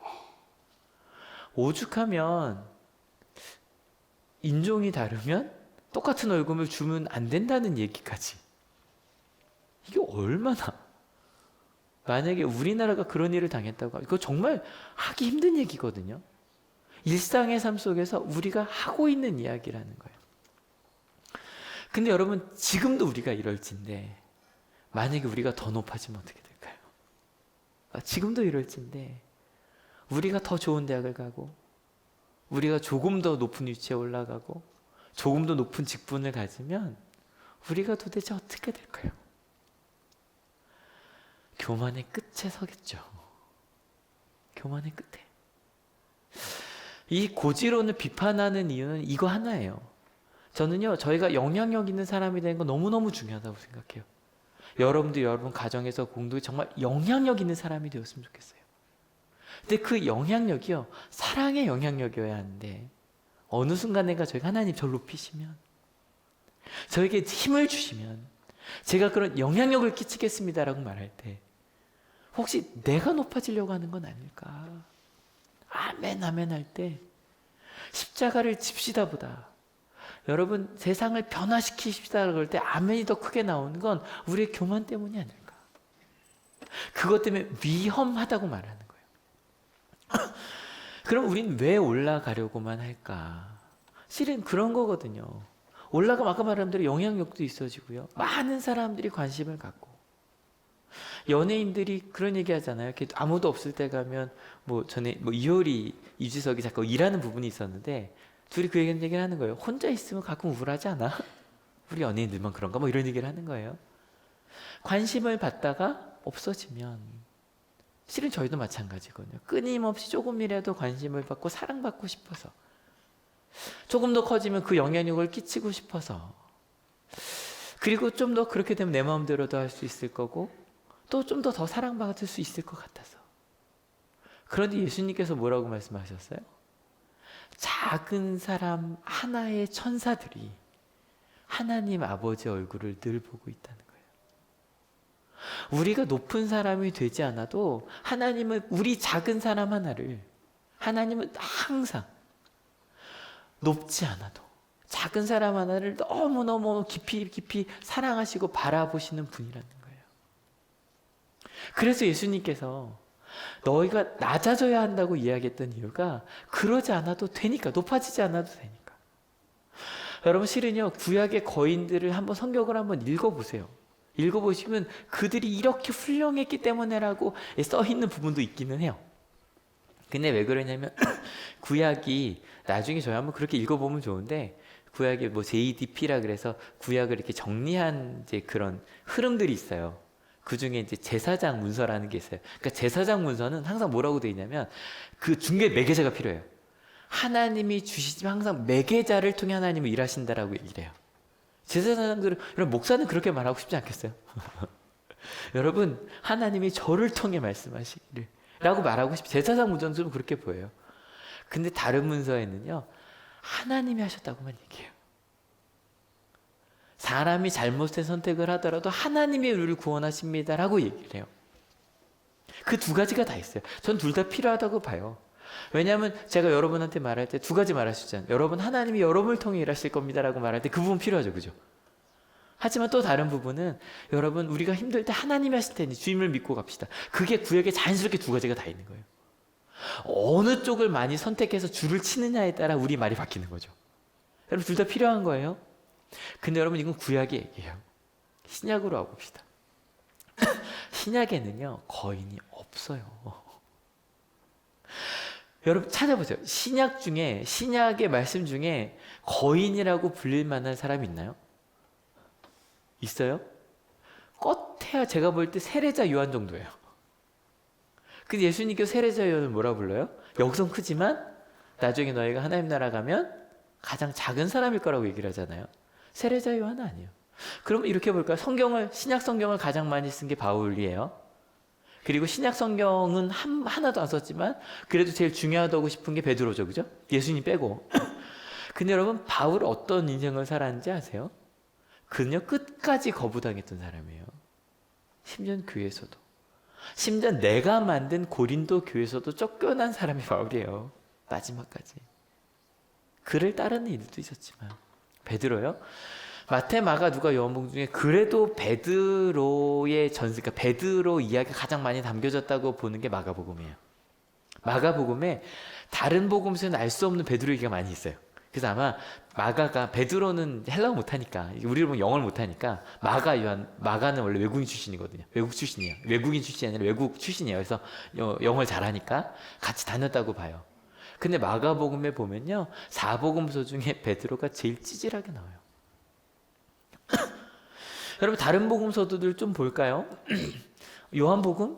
오죽하면 인종이 다르면 똑같은 월급을 주면 안 된다는 얘기까지. 이게 얼마나, 만약에 우리나라가 그런 일을 당했다고, 이거 정말 하기 힘든 얘기거든요. 일상의 삶 속에서 우리가 하고 있는 이야기라는 거예요. 근데 여러분, 지금도 우리가 이럴진데 만약에 우리가 더 높아지면 어떻게 될까요? 지금도 이럴진데 우리가 더 좋은 대학을 가고, 우리가 조금 더 높은 위치에 올라가고, 조금 더 높은 직분을 가지면 우리가 도대체 어떻게 될까요? 교만의 끝에 서겠죠. 교만의 끝에. 이 고지론을 비판하는 이유는 이거 하나예요. 저는요, 저희가 영향력 있는 사람이 되는 건 너무너무 중요하다고 생각해요. 여러분도 여러분 가정에서 공동에 정말 영향력 있는 사람이 되었으면 좋겠어요. 근데 그 영향력이요, 사랑의 영향력이어야 하는데, 어느 순간인가 저희가 하나님 저를 높이시면, 저에게 힘을 주시면 제가 그런 영향력을 끼치겠습니다라고 말할 때 혹시 내가 높아지려고 하는 건 아닐까? 아멘 아멘 할 때 십자가를 집시다 보다, 여러분 세상을 변화시키십시다 그럴 때 아멘이 더 크게 나오는 건 우리의 교만 때문이 아닐까? 그것 때문에 위험하다고 말하는 거예요. 그럼 우린 왜 올라가려고만 할까? 실은 그런 거거든요. 올라가면 아까 말한 대로 영향력도 있어지고요, 많은 사람들이 관심을 갖고, 연예인들이 그런 얘기 하잖아요. 아무도 없을 때 가면, 전에 이효리, 유지석이 자꾸 일하는 부분이 있었는데 둘이 그 얘기를 하는 거예요. 혼자 있으면 가끔 우울하지 않아? 우리 연예인들만 그런가? 이런 얘기를 하는 거예요. 관심을 받다가 없어지면, 실은 저희도 마찬가지거든요. 끊임없이 조금이라도 관심을 받고 사랑받고 싶어서, 조금 더 커지면 그 영향력을 끼치고 싶어서 그리고 좀 더 그렇게 되면 내 마음대로도 할 수 있을 거고 또 좀 더 사랑받을 수 있을 것 같아서. 그런데 예수님께서 뭐라고 말씀하셨어요? 작은 사람 하나의 천사들이 하나님 아버지 얼굴을 늘 보고 있다는 거예요. 우리가 높은 사람이 되지 않아도 하나님은 우리 작은 사람 하나를, 하나님은 항상 높지 않아도 작은 사람 하나를 너무너무 깊이 깊이 사랑하시고 바라보시는 분이라는 거예요. 그래서 예수님께서 너희가 낮아져야 한다고 이야기했던 이유가 그러지 않아도 되니까, 높아지지 않아도 되니까. 여러분 실은요, 구약의 거인들을 한번 성경을 한번 읽어보세요. 읽어보시면 그들이 이렇게 훌륭했기 때문에라고 써있는 부분도 있기는 해요. 근데 왜 그러냐면 구약이 나중에 저희 한번 그렇게 읽어보면 좋은데, 구약에 뭐 JDP라 그래서 구약을 이렇게 정리한 이제 그런 흐름들이 있어요. 그 중에 이제 제사장 문서라는 게 있어요. 그러니까 제사장 문서는 항상 뭐라고 되어 있냐면 그 중개 매개자가 필요해요. 하나님이 주시지만 항상 매개자를 통해 하나님은 일하신다라고 얘기를 해요. 제사장들은, 여러분 목사는 그렇게 말하고 싶지 않겠어요? 여러분 하나님이 저를 통해 말씀하시기를 라고 말하고 싶어요. 제사장 문서는 좀 그렇게 보여요. 근데 다른 문서에는요, 하나님이 하셨다고만 얘기해요. 사람이 잘못된 선택을 하더라도 하나님이 우리를 구원하십니다라고 얘기를 해요. 그 두 가지가 다 있어요. 전 둘 다 필요하다고 봐요. 왜냐하면 제가 여러분한테 말할 때 두 가지 말하시잖아요. 여러분 하나님이 여러분을 통해 일하실 겁니다라고 말할 때 그 부분 필요하죠, 그죠? 하지만 또 다른 부분은 여러분 우리가 힘들 때 하나님이 하실 테니 주님을 믿고 갑시다. 그게 구약에 자연스럽게 두 가지가 다 있는 거예요. 어느 쪽을 많이 선택해서 줄을 치느냐에 따라 우리 말이 바뀌는 거죠. 여러분 둘 다 필요한 거예요. 근데 여러분 이건 구약의 얘기예요. 신약으로 와봅시다. 신약에는요 거인이 없어요. 여러분 찾아보세요. 신약 중에, 신약의 말씀 중에 거인이라고 불릴 만한 사람이 있나요? 있어요? 껏해야 제가 볼 때 세례자 요한 정도예요. 근데 예수님께서 세례자 요한을 뭐라 불러요? 역성 크지만 나중에 너희가 하나님 나라 가면 가장 작은 사람일 거라고 얘기를 하잖아요. 세례자 요한은 아니에요. 그럼 이렇게 볼까요? 성경을, 신약 성경을 가장 많이 쓴 게 바울이에요. 그리고 신약 성경은 하나도 안 썼지만 그래도 제일 중요하다고 싶은 게 베드로죠, 그죠? 예수님 빼고. 근데 여러분 바울 어떤 인생을 살았는지 아세요? 그는요 끝까지 거부당했던 사람이에요. 심지어 교회에서도, 심지어 내가 만든 고린도 교회에서도 쫓겨난 사람이 바울이에요. 마지막까지. 그를 따르는 이들도 있었지만 베드로요. 마태, 마가, 누가, 요한복음 중에 그래도 베드로의 그러니까 베드로 이야기가 가장 많이 담겨졌다고 보는 게 마가복음이에요. 마가복음에 다른 복음서에는 알 수 없는 베드로 얘기가 많이 있어요. 그래서 아마 마가가, 베드로는 헬라어 못하니까, 우리를 보면 영어를 못하니까 마가는 원래 외국인 출신이거든요. 외국 출신이에요. 외국인 출신이 아니라 외국 출신이에요. 그래서 영어를 잘하니까 같이 다녔다고 봐요. 근데 마가복음에 보면요, 4복음서 중에 베드로가 제일 찌질하게 나와요. 여러분 다른 복음서들 좀 볼까요? 요한복음?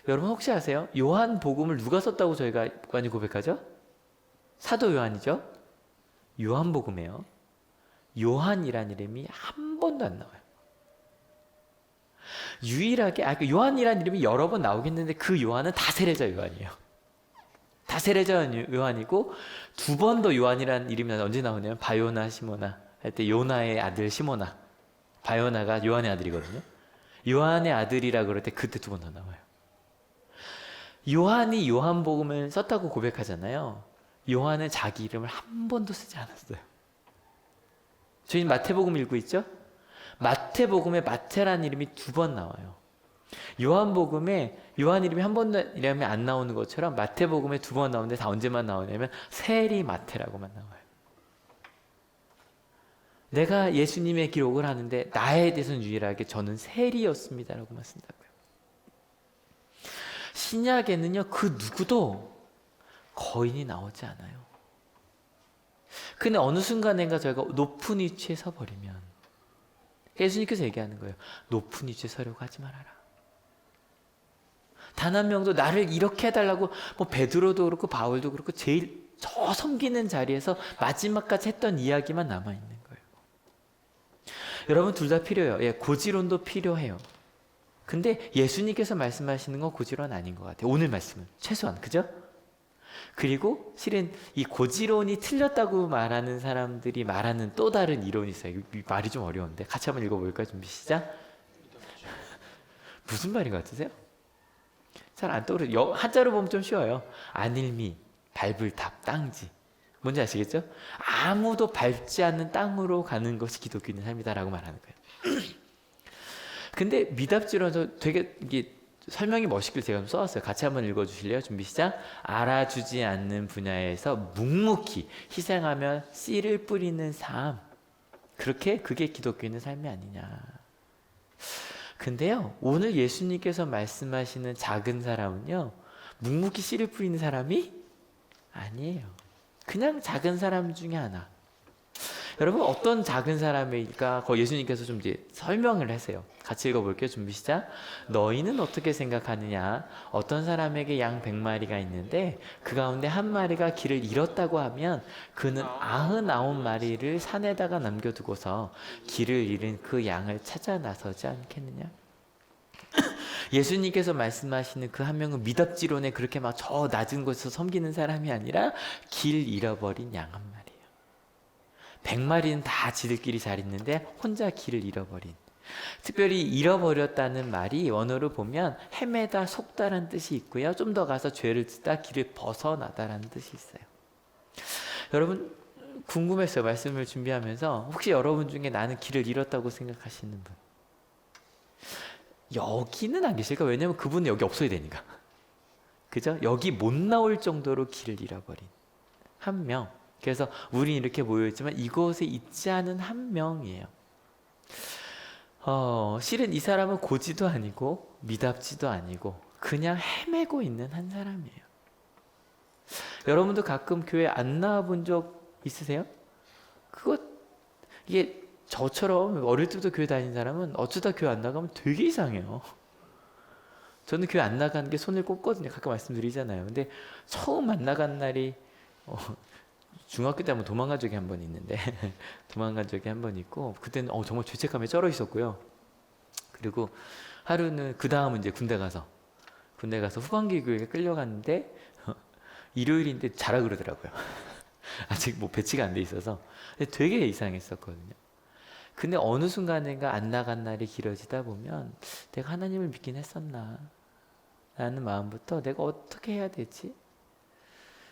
여러분 혹시 아세요? 요한복음을 누가 썼다고 저희가 많이 고백하죠? 사도 요한이죠? 요한복음이에요. 요한이란 이름이 한 번도 안 나와요. 유일하게, 요한이란 이름이 여러 번 나오겠는데 그 요한은 다 세례자 요한이에요. 다 세례자 요한이고, 두 번 더 요한이란 이름이 언제 나오냐면 바요나 시모나 할 때 요나의 아들 시모나, 바요나가 요한의 아들이거든요. 요한의 아들이라 그럴 때 그때 두 번 더 나와요. 요한이 요한복음을 썼다고 고백하잖아요. 요한은 자기 이름을 한 번도 쓰지 않았어요. 저희는 마태복음 읽고 있죠? 마태복음에 마태라는 이름이 두 번 나와요. 요한복음에 요한 이름이 한 번이라면 안 나오는 것처럼 마태복음에 두 번 나오는데 다 언제만 나오냐면 세리 마태라고만 나와요. 내가 예수님의 기록을 하는데 나에 대해서는 유일하게 저는 세리였습니다라고만 쓴다고요. 신약에는요 그 누구도 거인이 나오지 않아요. 근데 어느 순간인가 저희가 높은 위치에 서버리면 예수님께서 얘기하는 거예요. 높은 위치에 서려고 하지 말아라. 단 한 명도 나를 이렇게 해달라고, 뭐 베드로도 그렇고 바울도 그렇고 제일 저 섬기는 자리에서 마지막까지 했던 이야기만 남아있는 거예요. 여러분 둘 다 필요해요. 예, 고지론도 필요해요. 근데 예수님께서 말씀하시는 건 고지론 아닌 것 같아요. 오늘 말씀은 최소한 그죠? 그리고 실은 이 고지론이 틀렸다고 말하는 사람들이 말하는 또 다른 이론이 있어요. 이 말이 좀 어려운데 같이 한번 읽어볼까요? 준비 시작. 무슨 말인 것 같으세요? 잘 안 떠오르죠? 한자로 보면 좀 쉬워요. 안일미, 밟을 탑, 땅지. 뭔지 아시겠죠? 아무도 밟지 않는 땅으로 가는 것이 기독교인의 삶이다라고 말하는 거예요. 근데 미답지론에서 되게 이게 설명이 멋있길 제가 좀 써왔어요. 같이 한번 읽어주실래요? 준비 시작. 알아주지 않는 분야에서 묵묵히 희생하며 씨를 뿌리는 삶. 그게 기독교인의 삶이 아니냐. 근데요, 오늘 예수님께서 말씀하시는 작은 사람은요, 묵묵히 씨를 뿌리는 사람이 아니에요. 그냥 작은 사람 중에 하나. 여러분 어떤 작은 사람일까? 예수님께서 좀 이제 설명을 하세요. 같이 읽어볼게요. 준비 시작. 너희는 어떻게 생각하느냐? 어떤 사람에게 양 100마리가 있는데 그 가운데 한 마리가 길을 잃었다고 하면 그는 99마리를 산에다가 남겨두고서 길을 잃은 그 양을 찾아 나서지 않겠느냐? 예수님께서 말씀하시는 그 한 명은 미답지론에 그렇게 막 저 낮은 곳에서 섬기는 사람이 아니라 길 잃어버린 양 한 마리예요. 100마리는 다 지들끼리 잘 있는데 혼자 길을 잃어버린. 특별히 잃어버렸다는 말이 원어로 보면 헤매다 속다라는 뜻이 있고요. 좀 더 가서 죄를 짓다 길을 벗어나다라는 뜻이 있어요. 여러분 궁금했어요. 말씀을 준비하면서 혹시 여러분 중에 나는 길을 잃었다고 생각하시는 분? 여기는 안 계실까? 왜냐면 그분은 여기 없어야 되니까. 그죠? 여기 못 나올 정도로 길을 잃어버린 한 명. 그래서 우린 이렇게 모여있지만 이곳에 있지 않은 한 명이에요. 실은 이 사람은 고지도 아니고 미답지도 아니고 그냥 헤매고 있는 한 사람이에요. 여러분도 가끔 교회 안 나와본 적 있으세요? 이게 저처럼 어릴 때부터 교회 다니는 사람은 어쩌다 교회 안 나가면 되게 이상해요. 저는 교회 안 나가는 게 손을 꼽거든요. 가끔 말씀드리잖아요. 근데 처음 안 나간 날이 중학교 때 한번 도망간 적이 한 번 있는데 도망간 적이 한 번 있고 그때는 정말 죄책감에 쩔어 있었고요. 그리고 하루는 그 다음은 이제 군대 가서 후반기 교육에 끌려갔는데 일요일인데 자라 그러더라고요. 아직 뭐 배치가 안 돼 있어서 되게 이상했었거든요. 근데 어느 순간인가 안 나간 날이 길어지다 보면 내가 하나님을 믿긴 했었나 라는 마음부터 내가 어떻게 해야 되지?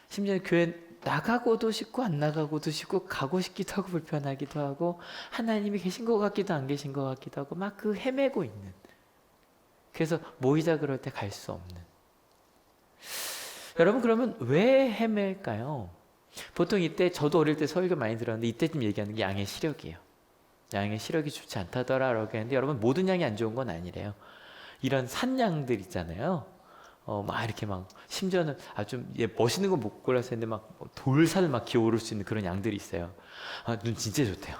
심지어 교회 나가고도 싶고 안 나가고도 싶고 가고 싶기도 하고 불편하기도 하고 하나님이 계신 것 같기도 안 계신 것 같기도 하고 막 그 헤매고 있는. 그래서 모이자 그럴 때 갈 수 없는. 여러분 그러면 왜 헤맬까요? 보통 이때 저도 어릴 때 설교 많이 들었는데 이때쯤 얘기하는 게 양의 시력이에요. 양의 시력이 좋지 않다더라라고 했는데 여러분 모든 양이 안 좋은 건 아니래요. 이런 산양들 있잖아요. 막 이렇게 막 심지어는 좀 멋있는 거 못 골라서 했는데 막 돌산을 막 기어오를 수 있는 그런 양들이 있어요. 눈 진짜 좋대요.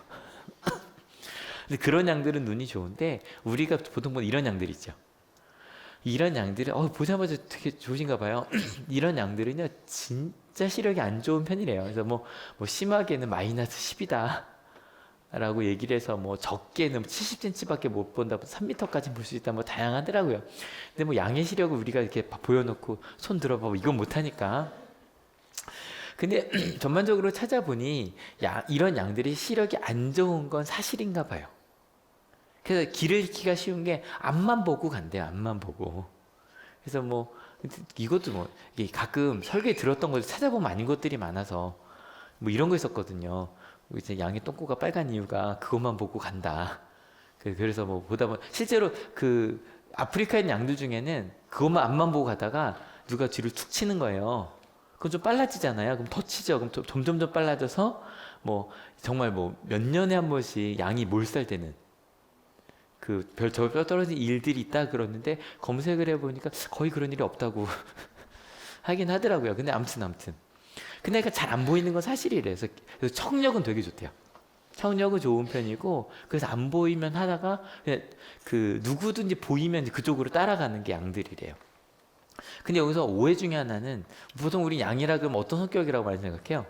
근데 그런 양들은 눈이 좋은데 우리가 보통 보는 이런 양들 있죠. 이런 양들은 보자마자 되게 좋으신가 봐요. 이런 양들은요 진짜 시력이 안 좋은 편이래요. 그래서 뭐 심하게는 마이너스 10이다 라고 얘기를 해서 뭐 적게는 70cm밖에 못 본다, 3m까지 볼 수 있다, 뭐 다양하더라고요. 근데 뭐 양의 시력을 우리가 이렇게 보여놓고 손 들어봐, 이건 못하니까. 근데 전반적으로 찾아보니 이런 양들이 시력이 안 좋은 건 사실인가 봐요. 그래서 길을 잃기가 쉬운 게 앞만 보고 간대요. 앞만 보고. 그래서 이것도 이게 가끔 설교에 들었던 걸 찾아보면 아닌 것들이 많아서 뭐 이런 거 있었거든요. 이제 양의 똥꼬가 빨간 이유가 그것만 보고 간다. 그래서 보다 보면 실제로 그 아프리카에 있는 양들 중에는 그것만 앞만 보고 가다가 누가 뒤를 툭 치는 거예요. 그건 좀 빨라지잖아요. 그럼 더 치죠. 그럼 점점 빨라져서 정말 몇 년에 한 번씩 양이 몰살되는 저 뼈 떨어진 일들이 있다 그러는데 검색을 해보니까 거의 그런 일이 없다고 하긴 하더라고요. 근데 아무튼. 근데 잘 안 보이는 건 사실이래요. 그래서 청력은 되게 좋대요. 청력은 좋은 편이고 그래서 안 보이면 하다가 그냥 누구든지 보이면 그쪽으로 따라가는 게 양들이래요. 근데 여기서 오해 중에 하나는 보통 우리 양이라 그러면 어떤 성격이라고 많이 생각해요?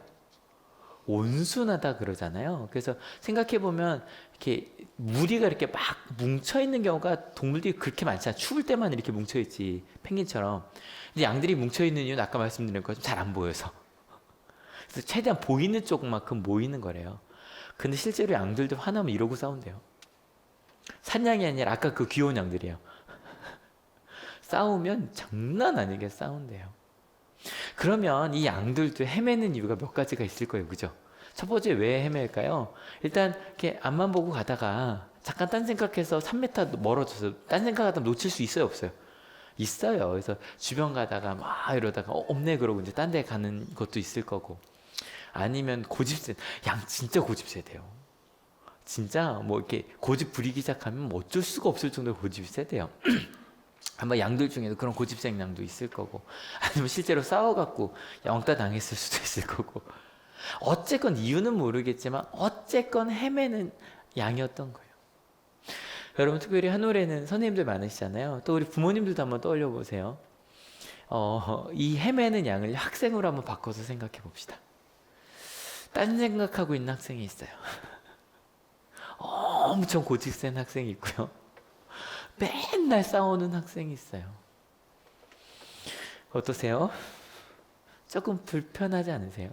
온순하다 그러잖아요. 그래서 생각해보면 이렇게 무리가 이렇게 막 뭉쳐 있는 경우가 동물들이 그렇게 많지 않아. 추울 때만 이렇게 뭉쳐 있지. 펭귄처럼. 근데 양들이 뭉쳐 있는 이유는 아까 말씀드린 것처럼 잘 안 보여서. 그래서 최대한 보이는 쪽만큼 모이는 거래요. 근데 실제로 양들도 화나면 이러고 싸운대요. 산양이 아니라 아까 그 귀여운 양들이에요. 싸우면 장난 아니게 싸운대요. 그러면 이 양들도 헤매는 이유가 몇 가지가 있을 거예요. 그죠? 첫 번째 왜 헤맬까요? 일단 이렇게 앞만 보고 가다가 잠깐 딴 생각해서 3m 멀어져서 딴 생각하다 놓칠 수 있어요, 없어요? 있어요. 그래서 주변 가다가 막 이러다가 없네 그러고 이제 딴 데 가는 것도 있을 거고. 아니면 고집세, 양 진짜 고집세대요. 진짜 뭐 이렇게 고집 부리기 시작하면 뭐 어쩔 수가 없을 정도로 고집이 세대요. 아마 양들 중에도 그런 고집생 양도 있을 거고, 아니면 실제로 싸워갖고 왕따 당했을 수도 있을 거고. 어쨌건 이유는 모르겠지만 어쨌건 헤매는 양이었던 거예요. 여러분 특별히 한올에는 선생님들 많으시잖아요. 또 우리 부모님들도 한번 떠올려 보세요. 이 헤매는 양을 학생으로 한번 바꿔서 생각해 봅시다. 딴 생각하고 있는 학생이 있어요. 엄청 고집센 학생이 있고요. 맨날 싸우는 학생이 있어요. 어떠세요? 조금 불편하지 않으세요?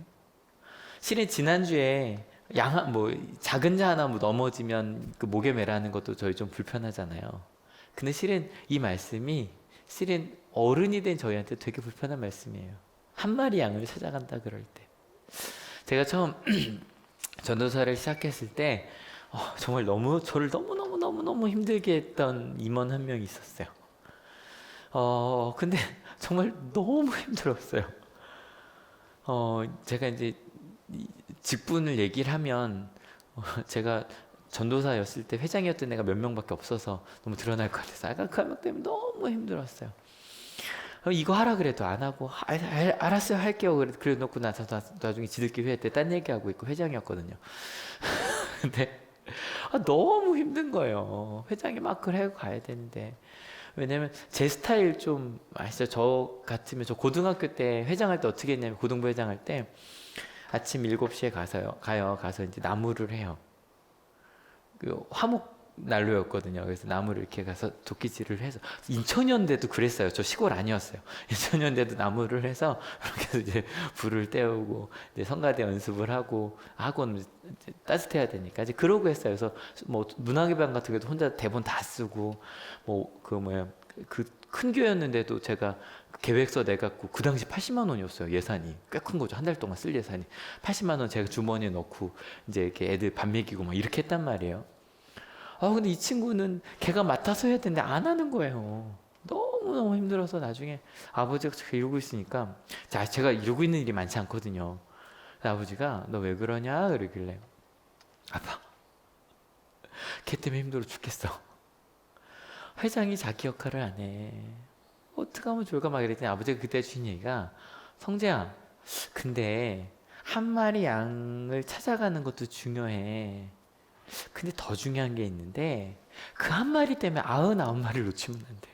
실은 지난주에 작은 자 하나 넘어지면 그 목에 매라는 것도 저희 좀 불편하잖아요. 근데 실은 이 말씀이 실은 어른이 된 저희한테 되게 불편한 말씀이에요. 한 마리 양을 찾아간다 그럴 때. 제가 처음 전도사를 시작했을 때 정말 저를 너무 힘들게 했던 임원 한 명이 있었어요. 근데 정말 너무 힘들었어요. 제가 이제 직분을 얘기를 하면 제가 전도사였을 때 회장이었던 애가 몇 명밖에 없어서 너무 드러날 것 같아서 아까 그 한 명 때문에 너무 힘들었어요. 이거 하라 그래도 안 하고 알았어요 할게요 그래 놓고 나서 나중에 지들끼리 회의 때 딴 얘기하고 있고 회장이었거든요. 근데 너무 힘든 거예요. 회장이 막 그래 가야 되는데. 왜냐면 제 스타일 좀 아시죠? 저 같으면 저 고등학교 때 회장할 때 어떻게 했냐면 고등부 회장할 때 아침 7시에 가서 이제 나무를 해요. 그 화목 난로였거든요. 그래서 나무를 이렇게 가서 도끼질을 해서 인천연대도 그랬어요. 저 시골 아니었어요. 인천연대도 나무를 해서 그렇게 이제 불을 때우고 이제 성가대 연습을 하고 학원 따뜻해야 되니까 이제 그러고 했어요. 그래서 뭐 문화개방 같은 경우도 혼자 대본 다 쓰고 뭐 그 큰 교회였는데도 제가 계획서 내갖고 그 당시 80만 원이었어요. 예산이 꽤 큰 거죠. 한 달 동안 쓸 예산이 80만 원 제가 주머니에 넣고 이제 이렇게 애들 밥 먹이고 막 이렇게 했단 말이에요. 근데 이 친구는 걔가 맡아서 해야 되는데 안 하는 거예요. 너무너무 힘들어서 나중에 아버지가 이러고 있으니까 제가 이러고 있는 일이 많지 않거든요. 아버지가 너 왜 그러냐 그러길래 아빠 걔 때문에 힘들어 죽겠어. 회장이 자기 역할을 안 해. 어떻게 하면 좋을까 막 이랬더니 아버지가 그때 주신 얘기가 성재야 근데 한 마리 양을 찾아가는 것도 중요해. 근데 더 중요한 게 있는데 그 한 마리 때문에 99마리를 놓치면 안 돼.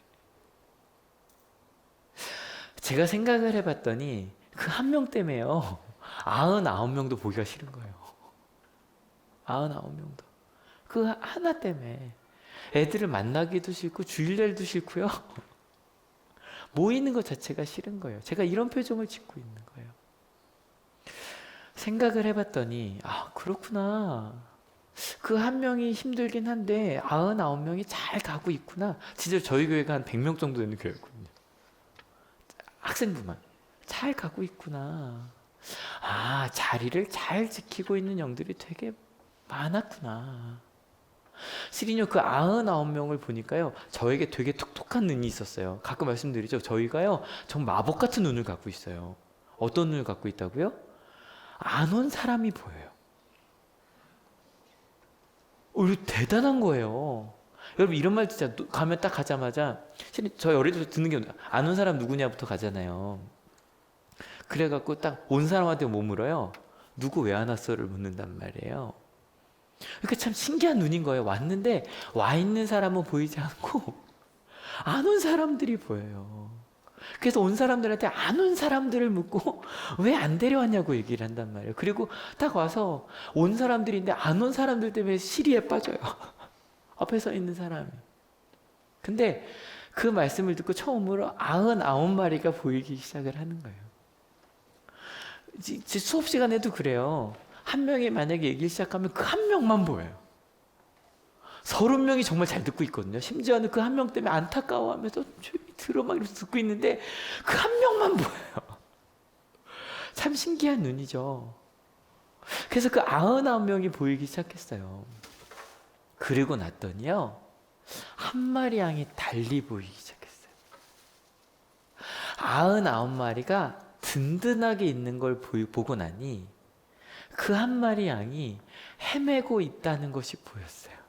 제가 생각을 해봤더니 그 한 명 때문에요 99명도 보기가 싫은 거예요. 99명도 그 하나 때문에 애들을 만나기도 싫고 주일날도 싫고요. 모이는 것 자체가 싫은 거예요. 제가 이런 표정을 짓고 있는 거예요. 생각을 해봤더니 그렇구나. 그 한 명이 힘들긴 한데 99명이 잘 가고 있구나. 진짜 저희 교회가 한 100명 정도 되는 교회였거든요. 학생부만 잘 가고 있구나. 자리를 잘 지키고 있는 영들이 되게 많았구나. 실은요 그 99명을 보니까요 저에게 되게 톡톡한 눈이 있었어요. 가끔 말씀드리죠. 저희가요 정말 마법 같은 눈을 갖고 있어요. 어떤 눈을 갖고 있다고요? 안 온 사람이 보여요. 이거 대단한 거예요. 여러분 이런 말 진짜 가면 딱 가자마자 실은 저희 어릴 때 듣는 게 안 온 사람 누구냐부터 가잖아요. 그래갖고 딱 온 사람한테 뭐 물어요? 누구 왜 안 왔어를 묻는단 말이에요. 그러니까 참 신기한 눈인 거예요. 왔는데 와 있는 사람은 보이지 않고 안 온 사람들이 보여요. 그래서 온 사람들한테 안 온 사람들을 묻고 왜 안 데려왔냐고 얘기를 한단 말이에요. 그리고 딱 와서 온 사람들인데 안 온 사람들 때문에 시리에 빠져요. 앞에 서 있는 사람이. 근데 그 말씀을 듣고 처음으로 99마리가 보이기 시작을 하는 거예요. 수업 시간에도 그래요. 한 명이 만약에 얘기를 시작하면 그 한 명만 보여요. 30명이 정말 잘 듣고 있거든요. 심지어는 그 한 명 때문에 안타까워하면서 조용히 들어 막 이러면서 듣고 있는데 그 한 명만 보여요. 참 신기한 눈이죠. 그래서 그 99명이 보이기 시작했어요. 그리고 났더니요, 한 마리 양이 달리 보이기 시작했어요. 99마리가 든든하게 있는 걸 보고 나니 그 한 마리 양이 헤매고 있다는 것이 보였어요.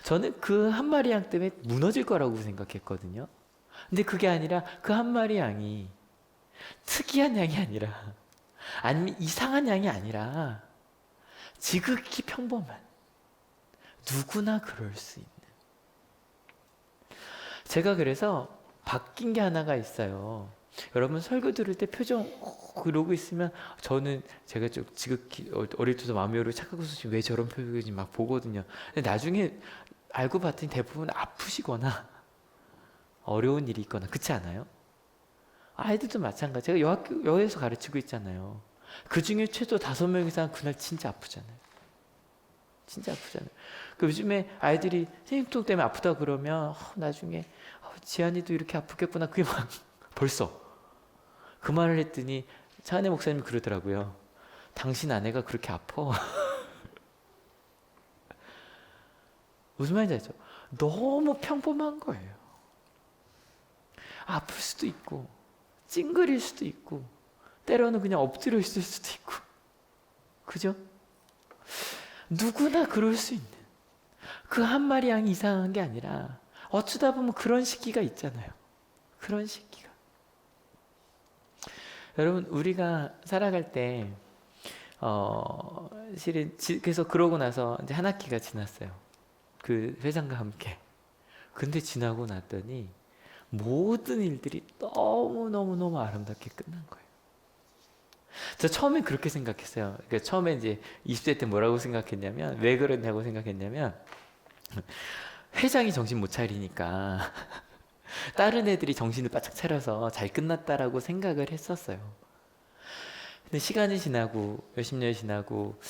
저는 그 한 마리 양 때문에 무너질 거라고 생각했거든요. 근데 그게 아니라 그 한 마리 양이 특이한 양이 아니라, 아니면 이상한 양이 아니라 지극히 평범한, 누구나 그럴 수 있는. 제가 그래서 바뀐 게 하나가 있어요. 여러분 설교 들을 때 표정 그러고 있으면 저는 제가 좀 지극히 어릴 때도 마음이 여리고 착하고 싶으면 왜 저런 표정인지 막 보거든요. 근데 나중에 알고 봤더니 대부분 아프시거나 어려운 일이 있거나, 그렇지 않아요? 아이들도 마찬가지. 제가 여에서 가르치고 있잖아요. 그 중에 최소 5명 이상 그날 진짜 아프잖아요. 진짜 아프잖아요. 그 요즘에 아이들이 생리통 때문에 아프다 그러면 나중에 지한이도 이렇게 아프겠구나. 그게 막 벌써 그 말을 했더니 차은혜 목사님이 그러더라고요. 당신 아내가 그렇게 아파? 무슨 말인지 알죠? 너무 평범한 거예요. 아플 수도 있고 찡그릴 수도 있고 때로는 그냥 엎드려 있을 수도 있고, 그죠? 누구나 그럴 수 있는, 그 한 마리 양이 이상한 게 아니라 어쩌다 보면 그런 시기가 있잖아요. 그런 시기가. 여러분, 우리가 살아갈 때 실은 그래서 그러고 나서 이제 한 학기가 지났어요. 그 회장과 함께. 근데 지나고 났더니 모든 일들이 너무 아름답게 끝난 거예요. 저 처음엔 그렇게 생각했어요. 그러니까 처음에 이제 20대 때 뭐라고 생각했냐면, 왜 그러냐고 생각했냐면, 회장이 정신 못 차리니까 다른 애들이 정신을 바짝 차려서 잘 끝났다라고 생각을 했었어요. 근데 시간이 지나고 몇십 년이 지나고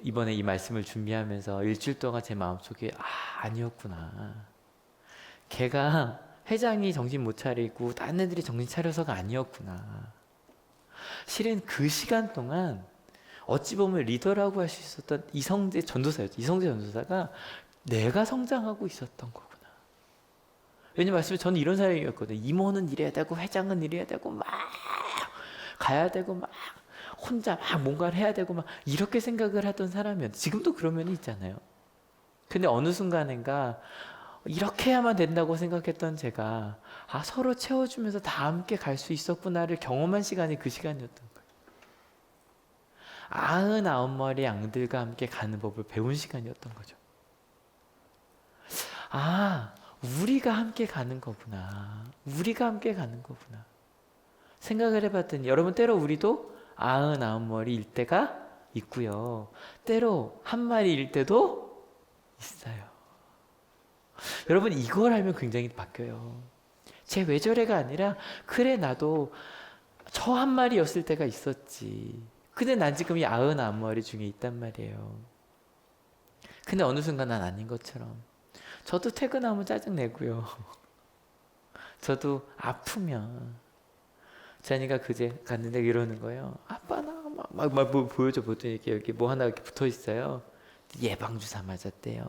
이번에 이 말씀을 준비하면서 일주일 동안 제 마음속에 아니었구나. 걔가 회장이 정신 못 차리고 다른 애들이 정신 차려서가 아니었구나. 실은 그 시간 동안 어찌 보면 리더라고 할 수 있었던 이성재 전도사였죠. 이성재 전도사가 내가 성장하고 있었던 거구나. 왜냐면 말씀에 저는 이런 사람이었거든요. 임원은 이래야 되고 회장은 이래야 되고 막 가야 되고 막 혼자 막 뭔가를 해야 되고 막 이렇게 생각을 하던 사람이었는데, 지금도 그런 면이 있잖아요. 근데 어느 순간인가 이렇게 해야만 된다고 생각했던 제가 서로 채워주면서 다 함께 갈 수 있었구나를 경험한 시간이 그 시간이었던 거예요. 99마리 양들과 함께 가는 법을 배운 시간이었던 거죠. 우리가 함께 가는 거구나. 우리가 함께 가는 거구나. 생각을 해봤더니, 여러분, 때로 우리도 99마리일 때가 있고요. 때로 한 마리일 때도 있어요. 여러분, 이걸 알면 굉장히 바뀌어요. 쟤 왜 저래가 아니라, 그래 나도 저 한 마리였을 때가 있었지. 근데 난 지금 이 99마리 중에 있단 말이에요. 근데 어느 순간 난 아닌 것처럼. 저도 퇴근하면 짜증내고요. 저도 아프면. 자니가 그제 갔는데 이러는 거예요. 아빠 나 막 뭐 보여줘 보더니 여기 뭐 하나 이렇게 붙어 있어요. 예방주사 맞았대요.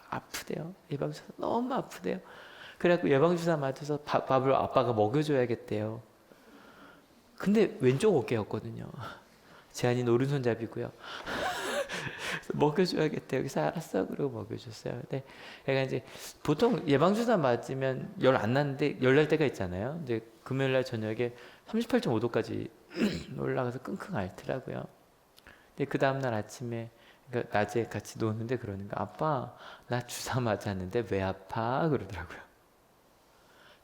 아프대요. 예방주사 너무 아프대요. 그래갖고 예방주사 맞아서 밥을 아빠가 먹여줘야겠대요. 근데 왼쪽 어깨였거든요. 재한이는 오른손잡이고요. 먹여줘야겠대요. 그래서 알았어. 그러고 먹여줬어요. 근데 얘가 이제 보통 예방주사 맞으면 열 안 나는데 열 날 때가 있잖아요. 근데 금요일날 저녁에 38.5도까지 올라가서 끙끙 앓더라고요. 근데 그 다음날 아침에, 그러니까 낮에 같이 노는데 그러는 거, 아빠 나 주사 맞았는데 왜 아파? 그러더라고요.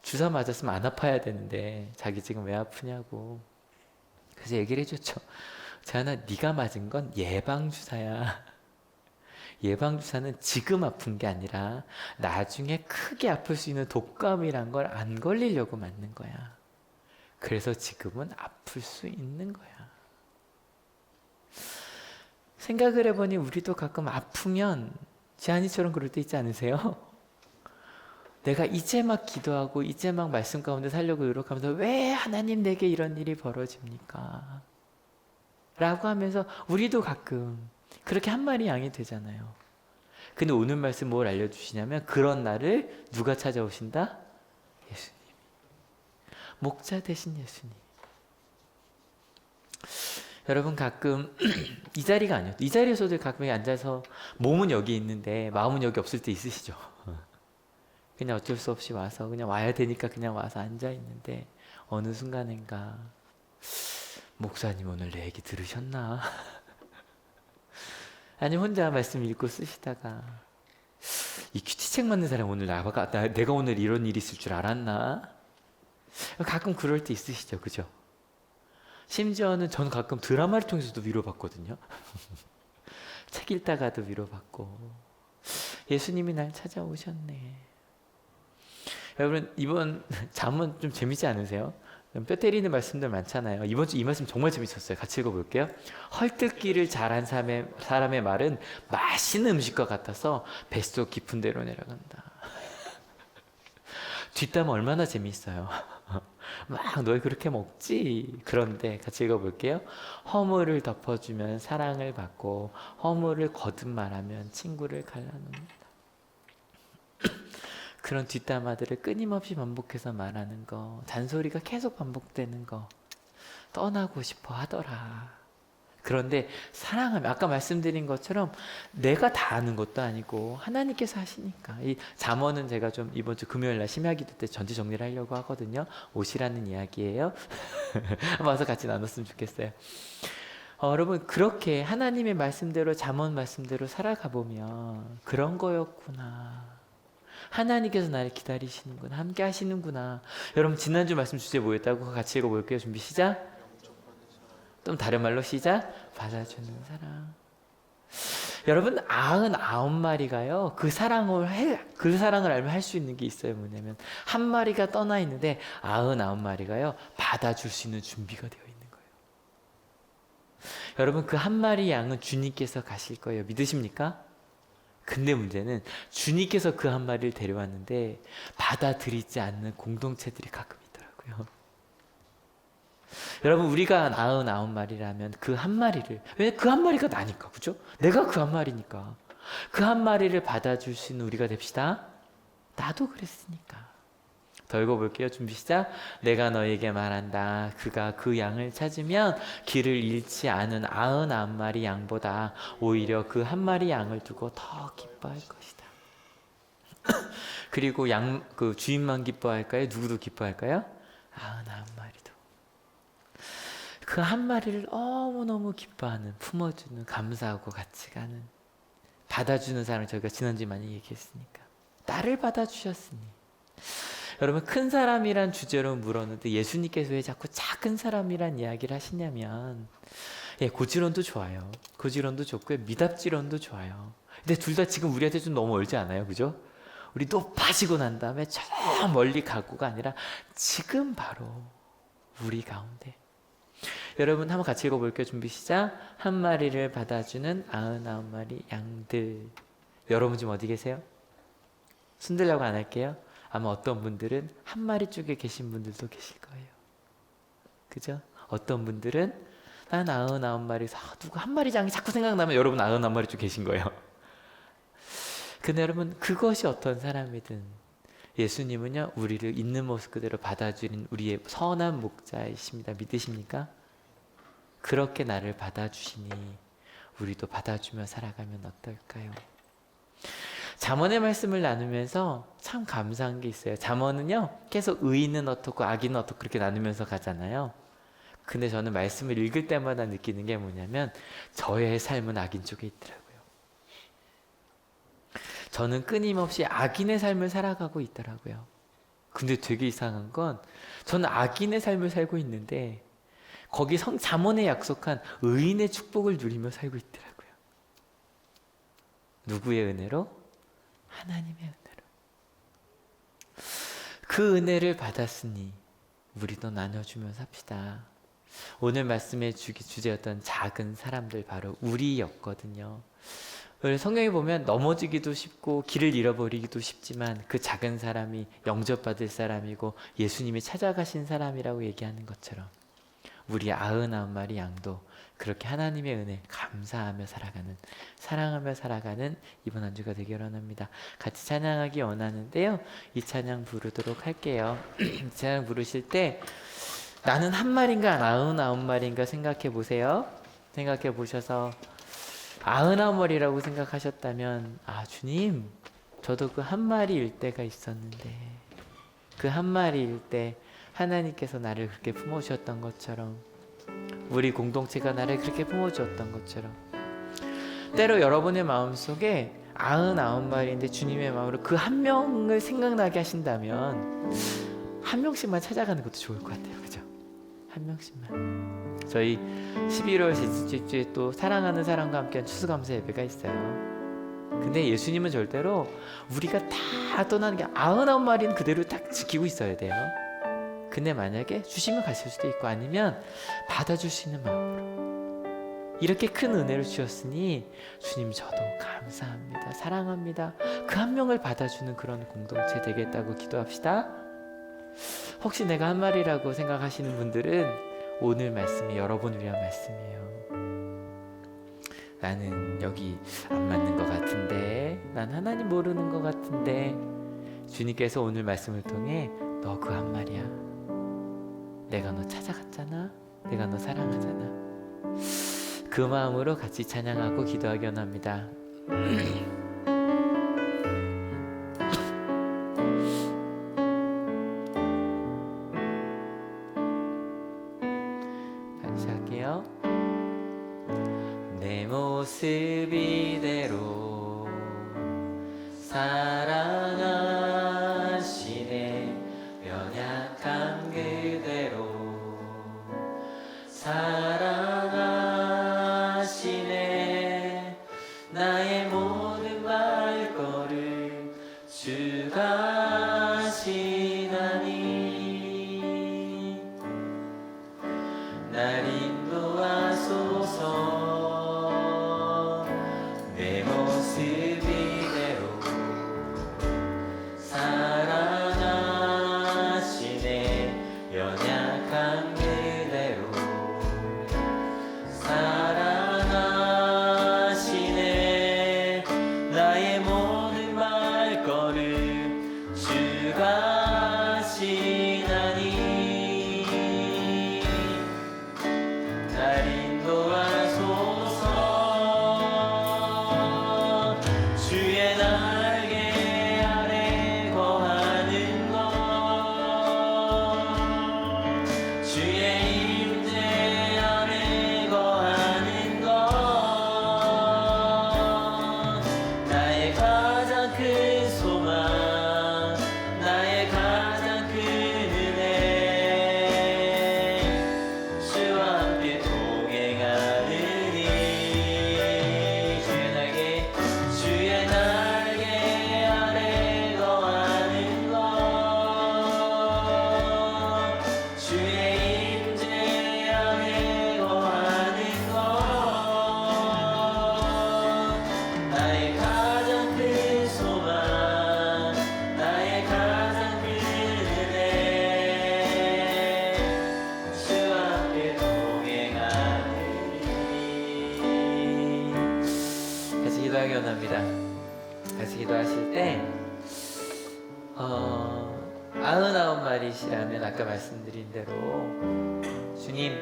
주사 맞았으면 안 아파야 되는데 자기 지금 왜 아프냐고. 그래서 얘기를 해줬죠. 재한아, 네가 맞은 건 예방주사야. 예방주사는 지금 아픈 게 아니라 나중에 크게 아플 수 있는 독감이란 걸 안 걸리려고 맞는 거야. 그래서 지금은 아플 수 있는 거야. 생각을 해보니 우리도 가끔 아프면 지한이처럼 그럴 때 있지 않으세요? 내가 이제 막 기도하고 이제 막 말씀 가운데 살려고 노력하면서 왜 하나님 내게 이런 일이 벌어집니까? 라고 하면서 우리도 가끔 그렇게 한 마리 양이 되잖아요. 근데 오늘 말씀 뭘 알려주시냐면 그런 날을 누가 찾아오신다? 예수님. 목자 되신 예수님. 여러분 가끔 이 자리가 아니어도 이 자리에서도 가끔 앉아서 몸은 여기 있는데 마음은 여기 없을 때 있으시죠? 그냥 어쩔 수 없이 와서 그냥 와야 되니까 그냥 와서 앉아 있는데 어느 순간인가 목사님 오늘 내 얘기 들으셨나? 아니 혼자 말씀 읽고 쓰시다가 이 큐티책 맞는 사람 오늘 내가 오늘 이런 일이 있을 줄 알았나? 가끔 그럴 때 있으시죠, 그죠? 심지어는 저는 가끔 드라마를 통해서도 위로받거든요. 책 읽다가도 위로받고 예수님이 날 찾아오셨네. 여러분 이번 잠언 좀 재밌지 않으세요? 뼈 때리는 말씀들 많잖아요. 이번 주 이 말씀 정말 재밌었어요. 같이 읽어볼게요. 헐뜯기를 잘한 사람의 말은 맛있는 음식과 같아서 뱃속 깊은 데로 내려간다. 뒷담 얼마나 재밌어요. 막 너희 그렇게 먹지? 그런데 같이 읽어볼게요. 허물을 덮어주면 사랑을 받고 허물을 거듭말하면 친구를 갈라놓는다. 그런 뒷담화들을 끊임없이 반복해서 말하는 거, 잔소리가 계속 반복되는 거, 떠나고 싶어 하더라. 그런데 사랑하면 아까 말씀드린 것처럼 내가 다 아는 것도 아니고 하나님께서 하시니까. 이 잠언은 제가 좀 이번 주 금요일날 심야기도 때 전체 정리를 하려고 하거든요. 옷이라는 이야기예요. 한번 와서 같이 나눴으면 좋겠어요. 여러분 그렇게 하나님의 말씀대로 잠언 말씀대로 살아가 보면 그런 거였구나. 하나님께서 나를 기다리시는구나. 함께 하시는구나. 여러분 지난주 말씀 주제 뭐였다고? 같이 읽어볼게요. 준비 시작. 좀 다른 말로 시작. 받아주는 사랑. 여러분 99마리가요. 그 사랑을 알면 할 수 있는 게 있어요. 뭐냐면 한 마리가 떠나 있는데 99마리가요. 받아줄 수 있는 준비가 되어 있는 거예요. 여러분 그 한 마리 양은 주님께서 가실 거예요. 믿으십니까? 근데 문제는 주님께서 그 한 마리를 데려왔는데 받아들이지 않는 공동체들이 가끔 있더라고요. 여러분 우리가 99마리라면 그 한 마리를, 왜 그 한 마리가 나니까, 그죠? 내가 그 한 마리니까 그 한 마리를 받아줄 수 있는 우리가 됩시다. 나도 그랬으니까. 더 읽어볼게요. 준비 시작. 내가 너에게 말한다. 그가 그 양을 찾으면 길을 잃지 않은 99마리 양보다 오히려 그 한 마리 양을 두고 더 기뻐할 것이다. 그리고 그 주인만 기뻐할까요? 누구도 기뻐할까요? 99마리도. 그 한 마리를 너무너무 기뻐하는, 품어주는, 감사하고 같이 가는, 받아주는 사람을 저희가 지난주에 많이 얘기했으니까. 나를 받아주셨으니. 여러분 큰 사람이란 주제로 물었는데 예수님께서 왜 자꾸 작은 사람이란 이야기를 하시냐면, 고지론도 좋아요. 고지론도 좋고요. 미답지론도 좋아요. 근데 둘 다 지금 우리한테 좀 너무 멀지 않아요? 그죠? 우리 높아지고 난 다음에 저 멀리 가고가 아니라 지금 바로 우리 가운데. 여러분 한번 같이 읽어볼게요. 준비 시작. 한 마리를 받아주는 99마리 양들. 여러분 지금 어디 계세요? 손들려고 안 할게요. 아마 어떤 분들은 한 마리 쪽에 계신 분들도 계실 거예요. 그죠? 어떤 분들은 난 99마리, 누구 한 마리 양이 자꾸 생각나면 여러분 99마리 쪽에 계신 거예요. 근데 여러분 그것이 어떤 사람이든 예수님은요 우리를 있는 모습 그대로 받아주는 우리의 선한 목자이십니다. 믿으십니까? 그렇게 나를 받아주시니 우리도 받아주며 살아가면 어떨까요? 잠언의 말씀을 나누면서 참 감사한 게 있어요. 잠언은요 계속 의인은 어떻고 악인은 어떻고 그렇게 나누면서 가잖아요. 근데 저는 말씀을 읽을 때마다 느끼는 게 뭐냐면 저의 삶은 악인 쪽에 있더라고요. 저는 끊임없이 악인의 삶을 살아가고 있더라고요. 근데 되게 이상한 건 저는 악인의 삶을 살고 있는데 거기 잠언에 약속한 의인의 축복을 누리며 살고 있더라고요. 누구의 은혜로? 하나님의 은혜로. 그 은혜를 받았으니 우리도 나눠주며 삽시다. 오늘 말씀의 주제였던 작은 사람들, 바로 우리였거든요. 성경에 보면 넘어지기도 쉽고 길을 잃어버리기도 쉽지만 그 작은 사람이 영접받을 사람이고 예수님이 찾아가신 사람이라고 얘기하는 것처럼 우리 99마리 양도 그렇게 하나님의 은혜 감사하며 살아가는, 사랑하며 살아가는 이번 한 주가 되기를 원합니다. 같이 찬양하기 원하는데요, 이 찬양 부르도록 할게요. 찬양 부르실 때 나는 한 마리인가 99마리인가 생각해 보세요. 생각해 보셔서 99마리라고 생각하셨다면, 아, 주님, 저도 그 한 마리일 때가 있었는데 그 한 마리일 때 하나님께서 나를 그렇게 품어주셨던 것처럼, 우리 공동체가 나를 그렇게 품어주었던 것처럼, 때로 여러분의 마음속에 99마리인데 주님의 마음으로 그 한 명을 생각나게 하신다면 한 명씩만 찾아가는 것도 좋을 것 같아요. 그죠? 한 명씩만. 저희 11월 제주 주에 또 사랑하는 사람과 함께한 추수감사 예배가 있어요. 근데 예수님은 절대로 우리가 다 떠나는 게 99마리는 그대로 딱 지키고 있어야 돼요. 근데 만약에 주시면 가실 수도 있고 아니면 받아줄 수 있는 마음으로 이렇게 큰 은혜를 주셨으니 주님 저도 감사합니다, 사랑합니다, 그 한 명을 받아주는 그런 공동체 되겠다고 기도합시다. 혹시 내가 한 마리라고 생각하시는 분들은 오늘 말씀이 여러분을 위한 말씀이에요. 나는 여기 안 맞는 것 같은데, 난 하나님 모르는 것 같은데, 주님께서 오늘 말씀을 통해 너 그 한 마리야, 내가 너 찾아갔잖아, 내가 너 사랑하잖아, 그 마음으로 같이 찬양하고 기도하기 원합니다. 같이 할게요. 내 모습 이대로 사랑하시네, 연약한 그대로 사랑하시네, 나의 모든 말걸음 주가 하시나니 날 인도하소서, 내 모습 이대로 사랑하시네, 연약한 그대로 사랑하시네, 나의 모든 말걸음 주가 하시나니 날 인도하소서, 주의 날개 아래 거하는 것, 주의 임재 안에 거하는 것, 나의 가장 큰 소망, 나의 가장 큰 은혜, 주와 함께 동행하느니 주의 날개 아래 거하는 것, 주의 임재 안에 거하는 것, 나의 가장 큰 소망, 나의 가장 큰 은혜, 주와 함께 동행하느니. 같이 기도하기 원합니다. 같이 기도하실 때 99마리시라면 아까 말씀드린 대로 주님,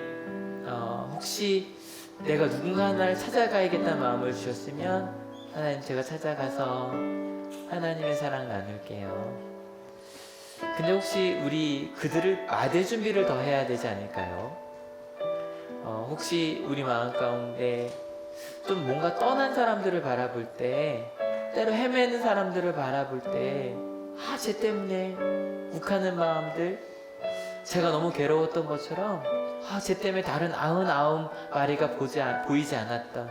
혹시 내가 누군가 하나를 찾아가야겠다는 마음을 주셨으면 하나님, 제가 찾아가서 하나님의 사랑 나눌게요. 근데 혹시 우리 그들을 맞을 준비를 더 해야 되지 않을까요? 혹시 우리 마음 가운데 좀 뭔가 떠난 사람들을 바라볼 때, 때로 헤매는 사람들을 바라볼 때 쟤 때문에 욱하는 마음들, 제가 너무 괴로웠던 것처럼 쟤 때문에 다른 99마리가 보이지 않았던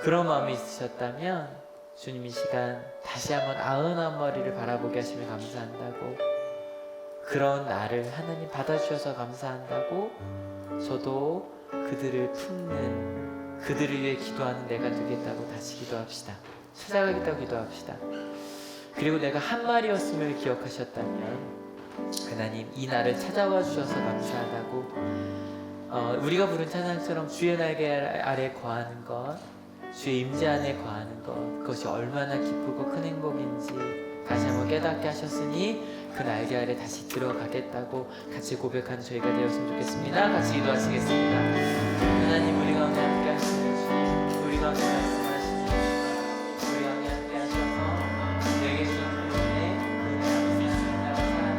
그런 마음이 있으셨다면 주님 이 시간 다시 한번 99마리를 바라보게 하시면 감사한다고, 그런 나를 하나님 받아주셔서 감사한다고, 저도 그들을 품는, 그들을 위해 기도하는 내가 되겠다고 다시 기도합시다. 찾아가겠다고 기도합시다. 그리고 내가 한 마리였음을 기억하셨다면 하나님 이 나를 찾아와 주셔서 감사하다고, 우리가 부른 찬양처럼 주의 날개 아래 거하는 것, 주의 임재 안에 거하는 것, 그것이 얼마나 기쁘고 큰 행복인지 다시 한번 깨닫게 하셨으니 그 날개 아래 다시 들어가겠다고 같이 고백하는 저희가 되었으면 좋겠습니다. 같이 기도하시겠습니다. 하나님, 우리 가운데 함께 하시는 주님, 우리 가운데 말씀하시는 주님, 우리 가운데 함께 하셔서 내게 주신 은혜, 그 나눌 수 있습니다. 사랑하는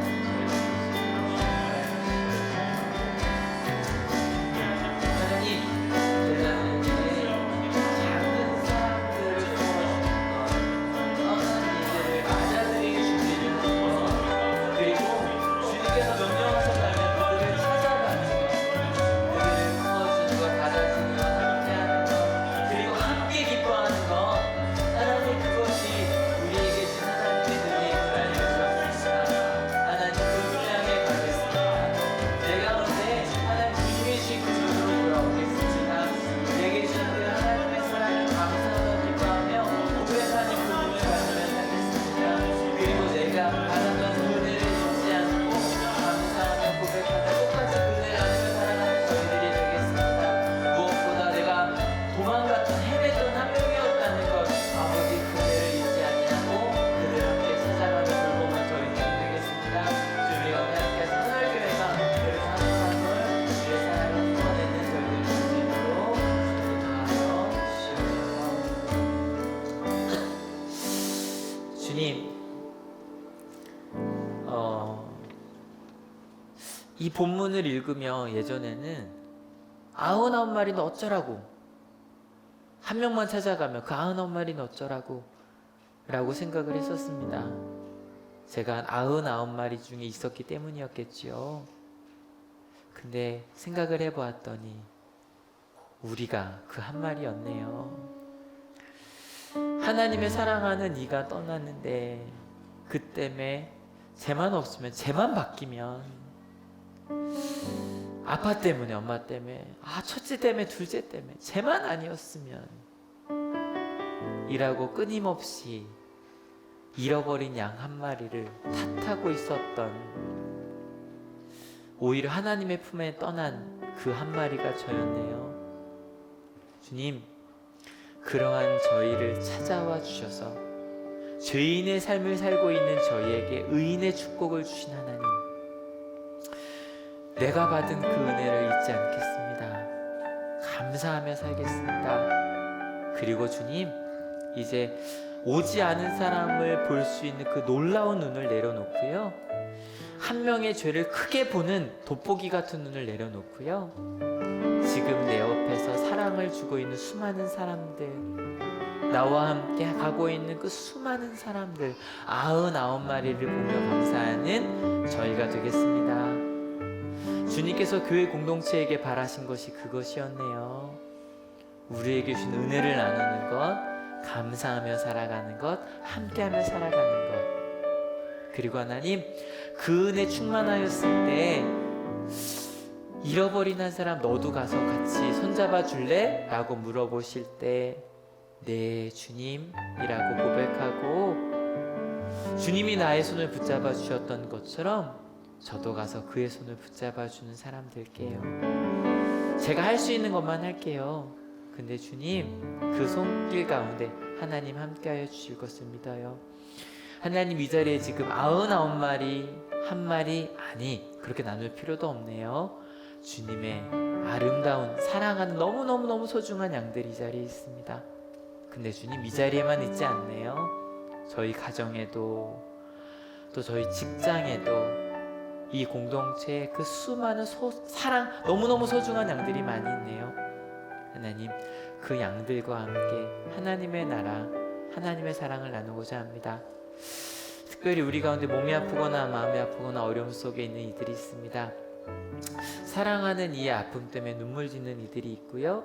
저희 하나님, 제자들에게 작은 사람들을 품어주는 것, 떠나는 이들을 맞아들이게 준비를 하는 것, 그리고 주님께서 명령하셨다면 그들을 찾아가는 것, 그들을 품어주는 것, 받아주는 것, 함께하는 것, 그리고 함께 기뻐하는 것, 하나님, 그것이 우리에게 준 하나님의 은혜인 줄 알려주셨습니다. 하나님, 그 분량에 가겠습니다. 내 가운데 하나님 주님의 주신 그릇으로 돌아오겠습니다. 내게 주신 그 하나님의 사랑을 감사하며 기뻐하며 고백하는 그 눈을 가지며 살겠습니다. 그리고 내가 받았던 그 은혜를 잊지 않고 감사하며 고백하며 똑같이 그 은혜를 나누며 살아가는 저희들이 되겠습니다. 무엇보다 내가 도망갔던 헤맸던 한 명이었다는 것, 아버지 그 은혜를 잊지 아니하고 그들 함께 찾아가는 돌보는 저희들이 되겠습니다. 주님이 함께 하신 하늘교회가 그를 사랑하는 주의 사랑을 품어내는 저희들이 될 수 있도록 주옵소서. 주님, 이 본문을 읽으며 예전에는 99마리는 어쩌라고, 한 명만 찾아가면 그 99마리는 어쩌라고 라고 생각을 했었습니다. 제가 99마리 중에 있었기 때문이었겠지요. 근데 생각을 해보았더니 우리가 그 한 마리였네요. 하나님의 사랑하는 이가 떠났는데 그 때문에 쟤만 없으면, 쟤만 바뀌면, 아빠 때문에, 엄마 때문에, 첫째 때문에, 둘째 때문에, 쟤만 아니었으면 이라고 끊임없이 잃어버린 양 한 마리를 탓하고 있었던, 오히려 하나님의 품에 떠난 그 한 마리가 저였네요. 주님, 그러한 저희를 찾아와 주셔서 죄인의 삶을 살고 있는 저희에게 의인의 축복을 주신 하나님, 내가 받은 그 은혜를 잊지 않겠습니다. 감사하며 살겠습니다. 그리고 주님, 이제 오지 않은 사람을 볼 수 있는 그 놀라운 눈을 내려놓고요, 한 명의 죄를 크게 보는 돋보기 같은 눈을 내려놓고요, 지금 내 옆에서 사랑을 주고 있는 수많은 사람들, 나와 함께 가고 있는 그 수많은 사람들 99마리를 보며 감사하는 저희가 되겠습니다. 주님께서 교회 공동체에게 바라신 것이 그것이었네요. 우리에게 주신 은혜를 나누는 것, 감사하며 살아가는 것, 함께하며 살아가는 것. 그리고 하나님, 그 은혜 충만하였을 때 잃어버린 한 사람 너도 가서 같이 손잡아 줄래? 라고 물어보실 때 네 주님이라고 고백하고, 주님이 나의 손을 붙잡아 주셨던 것처럼 저도 가서 그의 손을 붙잡아 주는 사람 될게요. 제가 할 수 있는 것만 할게요. 근데 주님, 그 손길 가운데 하나님 함께하여 주실 것을 믿어요. 하나님, 이 자리에 지금 99마리, 한 마리, 아니 그렇게 나눌 필요도 없네요. 주님의 아름다운 사랑하는 너무너무너무 소중한 양들이 이 자리에 있습니다. 근데 주님, 이 자리에만 있지 않네요. 저희 가정에도, 또 저희 직장에도, 이 공동체에 그 수많은 사랑, 너무너무 소중한 양들이 많이 있네요. 하나님, 그 양들과 함께 하나님의 나라, 하나님의 사랑을 나누고자 합니다. 특별히 우리 가운데 몸이 아프거나 마음이 아프거나 어려움 속에 있는 이들이 있습니다. 사랑하는 이의 아픔 때문에 눈물 짓는 이들이 있고요.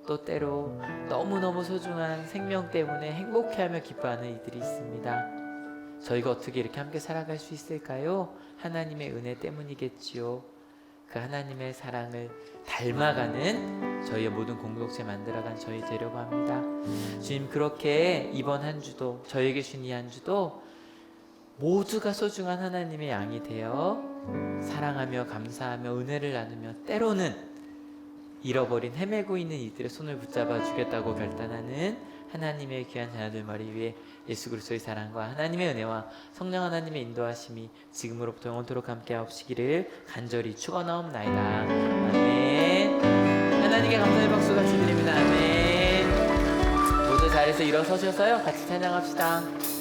또 때로 너무너무 소중한 생명 때문에 행복해하며 기뻐하는 이들이 있습니다. 저희가 어떻게 이렇게 함께 살아갈 수 있을까요? 하나님의 은혜 때문이겠지요. 그 하나님의 사랑을 닮아가는 저희의 모든 공동체 만들어간 저희 되려고 합니다. 주님, 그렇게 이번 한 주도, 저에게 주신 이 한 주도 모두가 소중한 하나님의 양이 되어 사랑하며 감사하며 은혜를 나누며 때로는 잃어버린 헤매고 있는 이들의 손을 붙잡아 주겠다고 결단하는 하나님의 귀한 자녀들 머리 위에 예수 그리스도의 사랑과 하나님의 은혜와 성령 하나님의 인도하심이 지금으로부터 영원토록 함께 하옵시기를 간절히 축원하옵나이다. 아멘. 하나님께 감사의 박수 같이 드립니다. 아멘. 모두 자리에서 일어서셔서요, 같이 찬양합시다.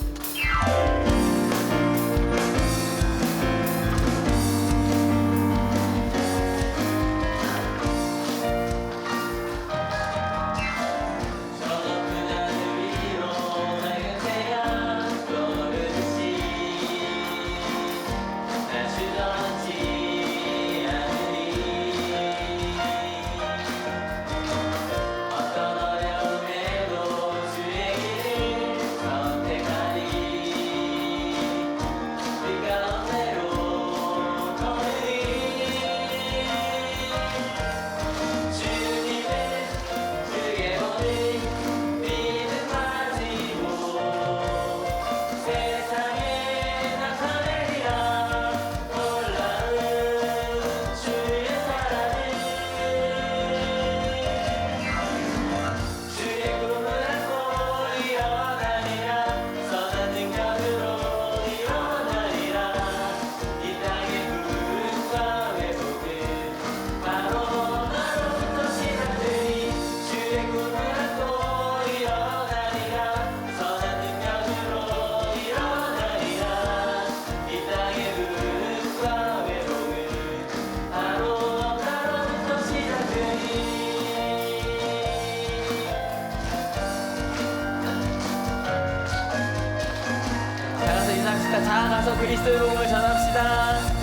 다가가서 그리스도의 복음을 전합시다.